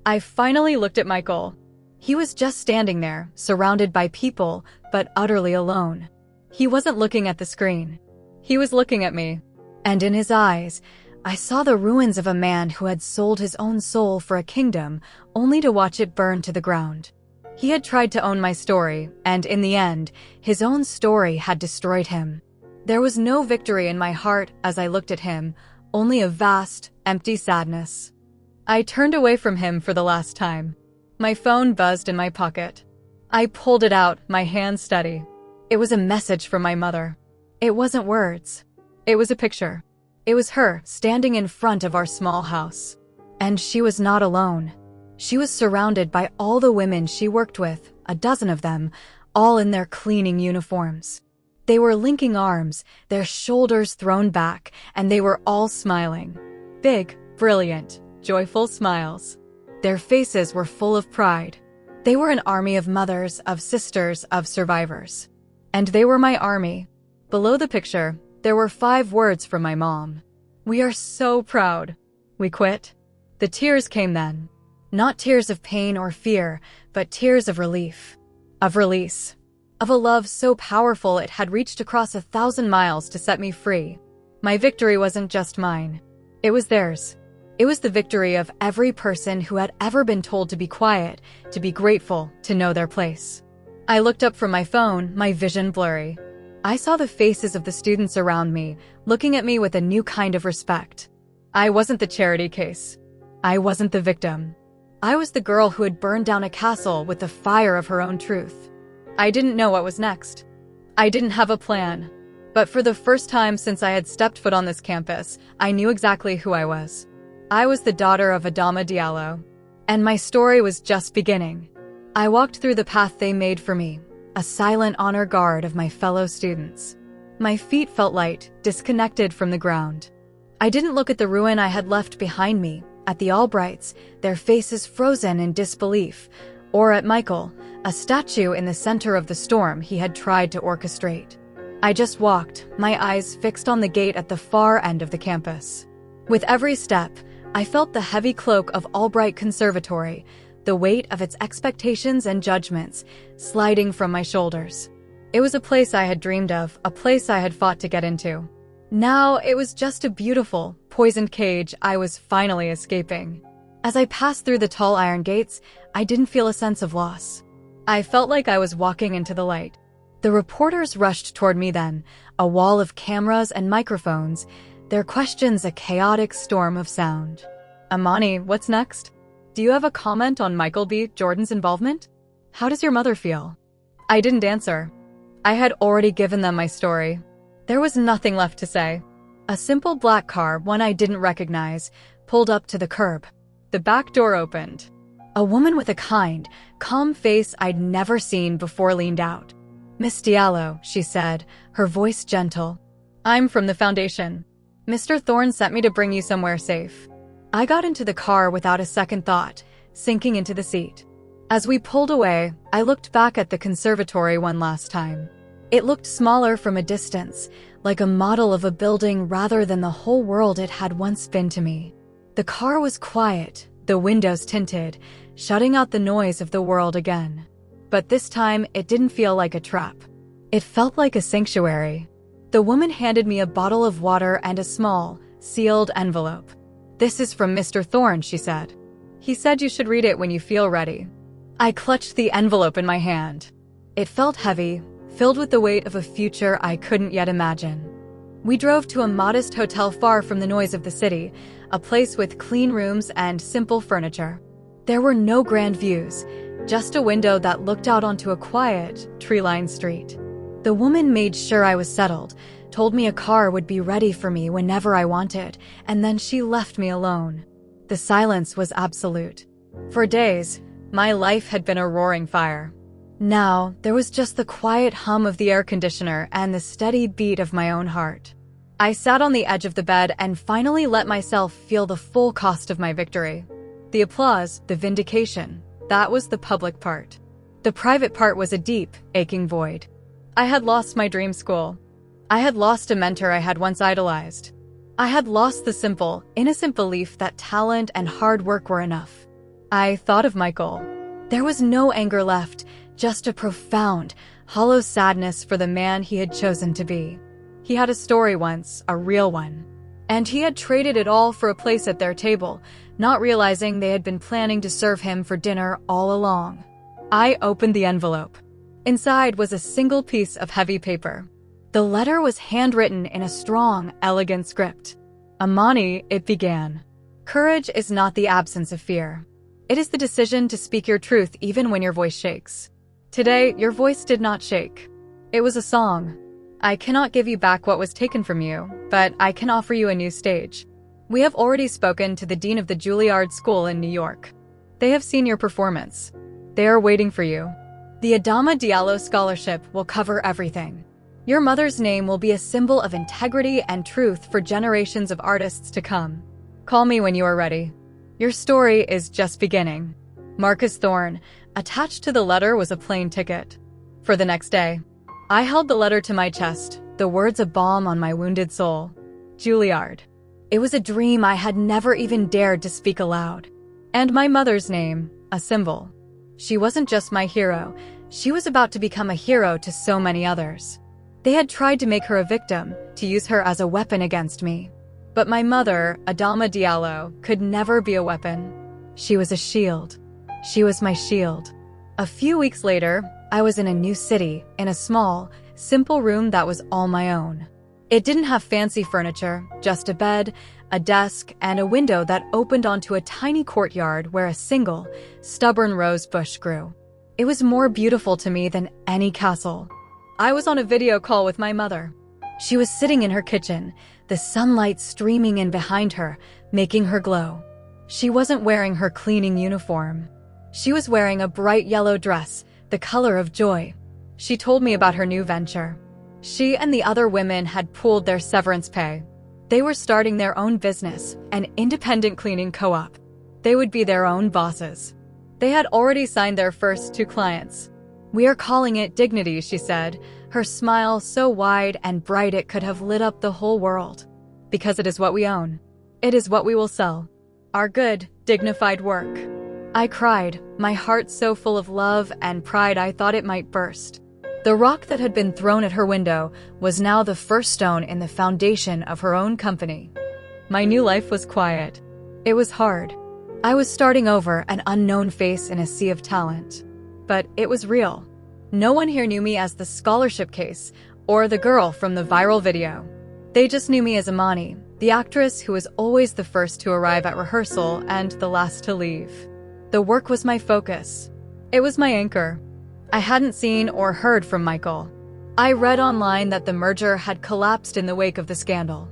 I finally looked at Michael. He was just standing there, surrounded by people, but utterly alone. He wasn't looking at the screen. He was looking at me. And in his eyes, I saw the ruins of a man who had sold his own soul for a kingdom, only to watch it burn to the ground. He had tried to own my story, and in the end, his own story had destroyed him. There was no victory in my heart as I looked at him, only a vast, empty sadness. I turned away from him for the last time. My phone buzzed in my pocket. I pulled it out, my hand steady. It was a message from my mother. It wasn't words. It was a picture. It was her standing in front of our small house. And she was not alone. She was surrounded by all the women she worked with, a dozen of them, all in their cleaning uniforms. They were linking arms, their shoulders thrown back, and they were all smiling. Big, brilliant, joyful smiles. Their faces were full of pride. They were an army of mothers, of sisters, of survivors. And they were my army. Below the picture, there were 5 words from my mom. "We are so proud. We quit." The tears came then. Not tears of pain or fear, but tears of relief. Of release. Of a love so powerful it had reached across 1,000 miles to set me free. My victory wasn't just mine. It was theirs. It was the victory of every person who had ever been told to be quiet, to be grateful, to know their place. I looked up from my phone, my vision blurry. I saw the faces of the students around me, looking at me with a new kind of respect. I wasn't the charity case. I wasn't the victim. I was the girl who had burned down a castle with the fire of her own truth. I didn't know what was next. I didn't have a plan. But for the first time since I had stepped foot on this campus, I knew exactly who I was. I was the daughter of Amani Diallo. And my story was just beginning. I walked through the path they made for me, a silent honor guard of my fellow students. My feet felt light, disconnected from the ground. I didn't look at the ruin I had left behind me, at the Albrights, their faces frozen in disbelief, or at Michael, a statue in the center of the storm he had tried to orchestrate. I just walked, my eyes fixed on the gate at the far end of the campus. With every step, I felt the heavy cloak of Albright Conservatory, the weight of its expectations and judgments, sliding from my shoulders. It was a place I had dreamed of, a place I had fought to get into. Now it was just a beautiful, poisoned cage I was finally escaping. As I passed through the tall iron gates, I didn't feel a sense of loss. I felt like I was walking into the light. The reporters rushed toward me then, a wall of cameras and microphones, their questions a chaotic storm of sound. "Amani, what's next? Do you have a comment on Michael B. Jordan's involvement? How does your mother feel?" I didn't answer. I had already given them my story. There was nothing left to say. A simple black car, one I didn't recognize, pulled up to the curb. The back door opened. A woman with a kind, calm face I'd never seen before leaned out. "Miss Diallo," she said, her voice gentle. "I'm from the foundation. Mr. Thorne sent me to bring you somewhere safe." I got into the car without a second thought, sinking into the seat. As we pulled away, I looked back at the conservatory one last time. It looked smaller from a distance, like a model of a building rather than the whole world it had once been to me. The car was quiet, the windows tinted, shutting out the noise of the world again. But this time, it didn't feel like a trap. It felt like a sanctuary. The woman handed me a bottle of water and a small, sealed envelope. "This is from Mr. Thorne," she said. "He said you should read it when you feel ready." I clutched the envelope in my hand. It felt heavy, filled with the weight of a future I couldn't yet imagine. We drove to a modest hotel far from the noise of the city, a place with clean rooms and simple furniture. There were no grand views, just a window that looked out onto a quiet, tree-lined street. The woman made sure I was settled, told me a car would be ready for me whenever I wanted, and then she left me alone. The silence was absolute. For days, my life had been a roaring fire. Now, there was just the quiet hum of the air conditioner and the steady beat of my own heart. I sat on the edge of the bed and finally let myself feel the full cost of my victory. The applause, the vindication, that was the public part. The private part was a deep, aching void. I had lost my dream school. I had lost a mentor I had once idolized. I had lost the simple, innocent belief that talent and hard work were enough. I thought of Michael. There was no anger left, just a profound, hollow sadness for the man he had chosen to be. He had a story once, a real one. And he had traded it all for a place at their table, not realizing they had been planning to serve him for dinner all along. I opened the envelope. Inside was a single piece of heavy paper. The letter was handwritten in a strong, elegant script. "Amani," it began. "Courage is not the absence of fear. It is the decision to speak your truth even when your voice shakes. Today, your voice did not shake. It was a song. I cannot give you back what was taken from you, but I can offer you a new stage. We have already spoken to the dean of the Juilliard School in New York. They have seen your performance. They are waiting for you. The Amani Diallo Scholarship will cover everything. Your mother's name will be a symbol of integrity and truth for generations of artists to come. Call me when you are ready. Your story is just beginning. Marcus Thorne. Attached to the letter was a plane ticket. For the next day, I held the letter to my chest, the words a balm on my wounded soul. Juilliard. It was a dream I had never even dared to speak aloud. And my mother's name, a symbol. She wasn't just my hero, she was about to become a hero to so many others. They had tried to make her a victim, to use her as a weapon against me. But my mother, Amani Diallo, could never be a weapon. She was a shield. She was my shield. A few weeks later, I was in a new city, in a small, simple room that was all my own. It didn't have fancy furniture, just a bed, a desk, and a window that opened onto a tiny courtyard where a single, stubborn rose bush grew. It was more beautiful to me than any castle. I was on a video call with my mother. She was sitting in her kitchen, the sunlight streaming in behind her, making her glow. She wasn't wearing her cleaning uniform. She was wearing a bright yellow dress, the color of joy. She told me about her new venture. She and the other women had pooled their severance pay. They were starting their own business, an independent cleaning co-op. They would be their own bosses. They had already signed their first 2 clients. "We are calling it Dignity," she said, her smile so wide and bright it could have lit up the whole world. "Because it is what we own. It is what we will sell. Our good, dignified work." I cried, my heart so full of love and pride I thought it might burst. The rock that had been thrown at her window was now the first stone in the foundation of her own company. My new life was quiet. It was hard. I was starting over, an unknown face in a sea of talent. But it was real. No one here knew me as the scholarship case or the girl from the viral video. They just knew me as Amani, the actress who was always the first to arrive at rehearsal and the last to leave. The work was my focus. It was my anchor. I hadn't seen or heard from Michael. I read online that the merger had collapsed in the wake of the scandal.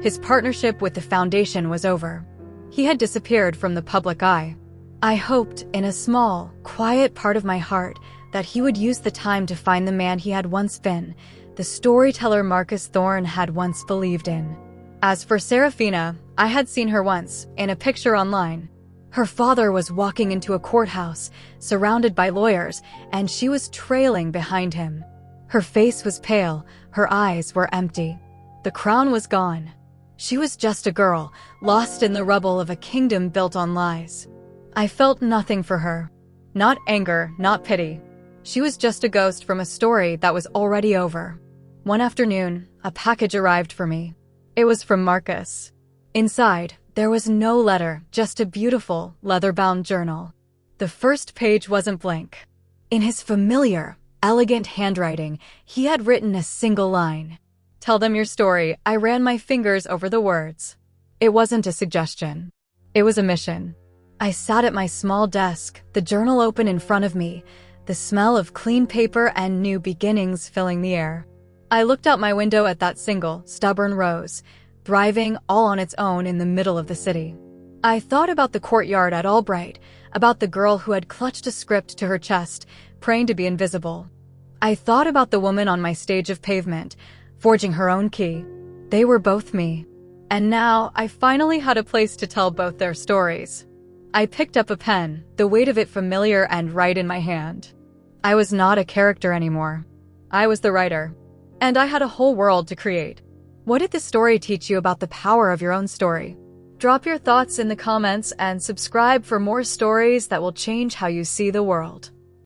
His partnership with the foundation was over. He had disappeared from the public eye. I hoped, in a small, quiet part of my heart, that he would use the time to find the man he had once been, the storyteller Marcus Thorne had once believed in. As for Serafina, I had seen her once, in a picture online. Her father was walking into a courthouse, surrounded by lawyers, and she was trailing behind him. Her face was pale, her eyes were empty. The crown was gone. She was just a girl, lost in the rubble of a kingdom built on lies. I felt nothing for her. Not anger, not pity. She was just a ghost from a story that was already over. One afternoon, a package arrived for me. It was from Marcus. Inside, there was no letter, just a beautiful, leather-bound journal. The first page wasn't blank. In his familiar, elegant handwriting, he had written a single line. "Tell them your story." I ran my fingers over the words. It wasn't a suggestion. It was a mission. I sat at my small desk, the journal open in front of me, the smell of clean paper and new beginnings filling the air. I looked out my window at that single, stubborn rose, thriving all on its own in the middle of the city. I thought about the courtyard at Albright, about the girl who had clutched a script to her chest, praying to be invisible. I thought about the woman on my stage of pavement, forging her own key. They were both me. And now, I finally had a place to tell both their stories. I picked up a pen, the weight of it familiar and right in my hand. I was not a character anymore. I was the writer. And I had a whole world to create. What did this story teach you about the power of your own story? Drop your thoughts in the comments and subscribe for more stories that will change how you see the world.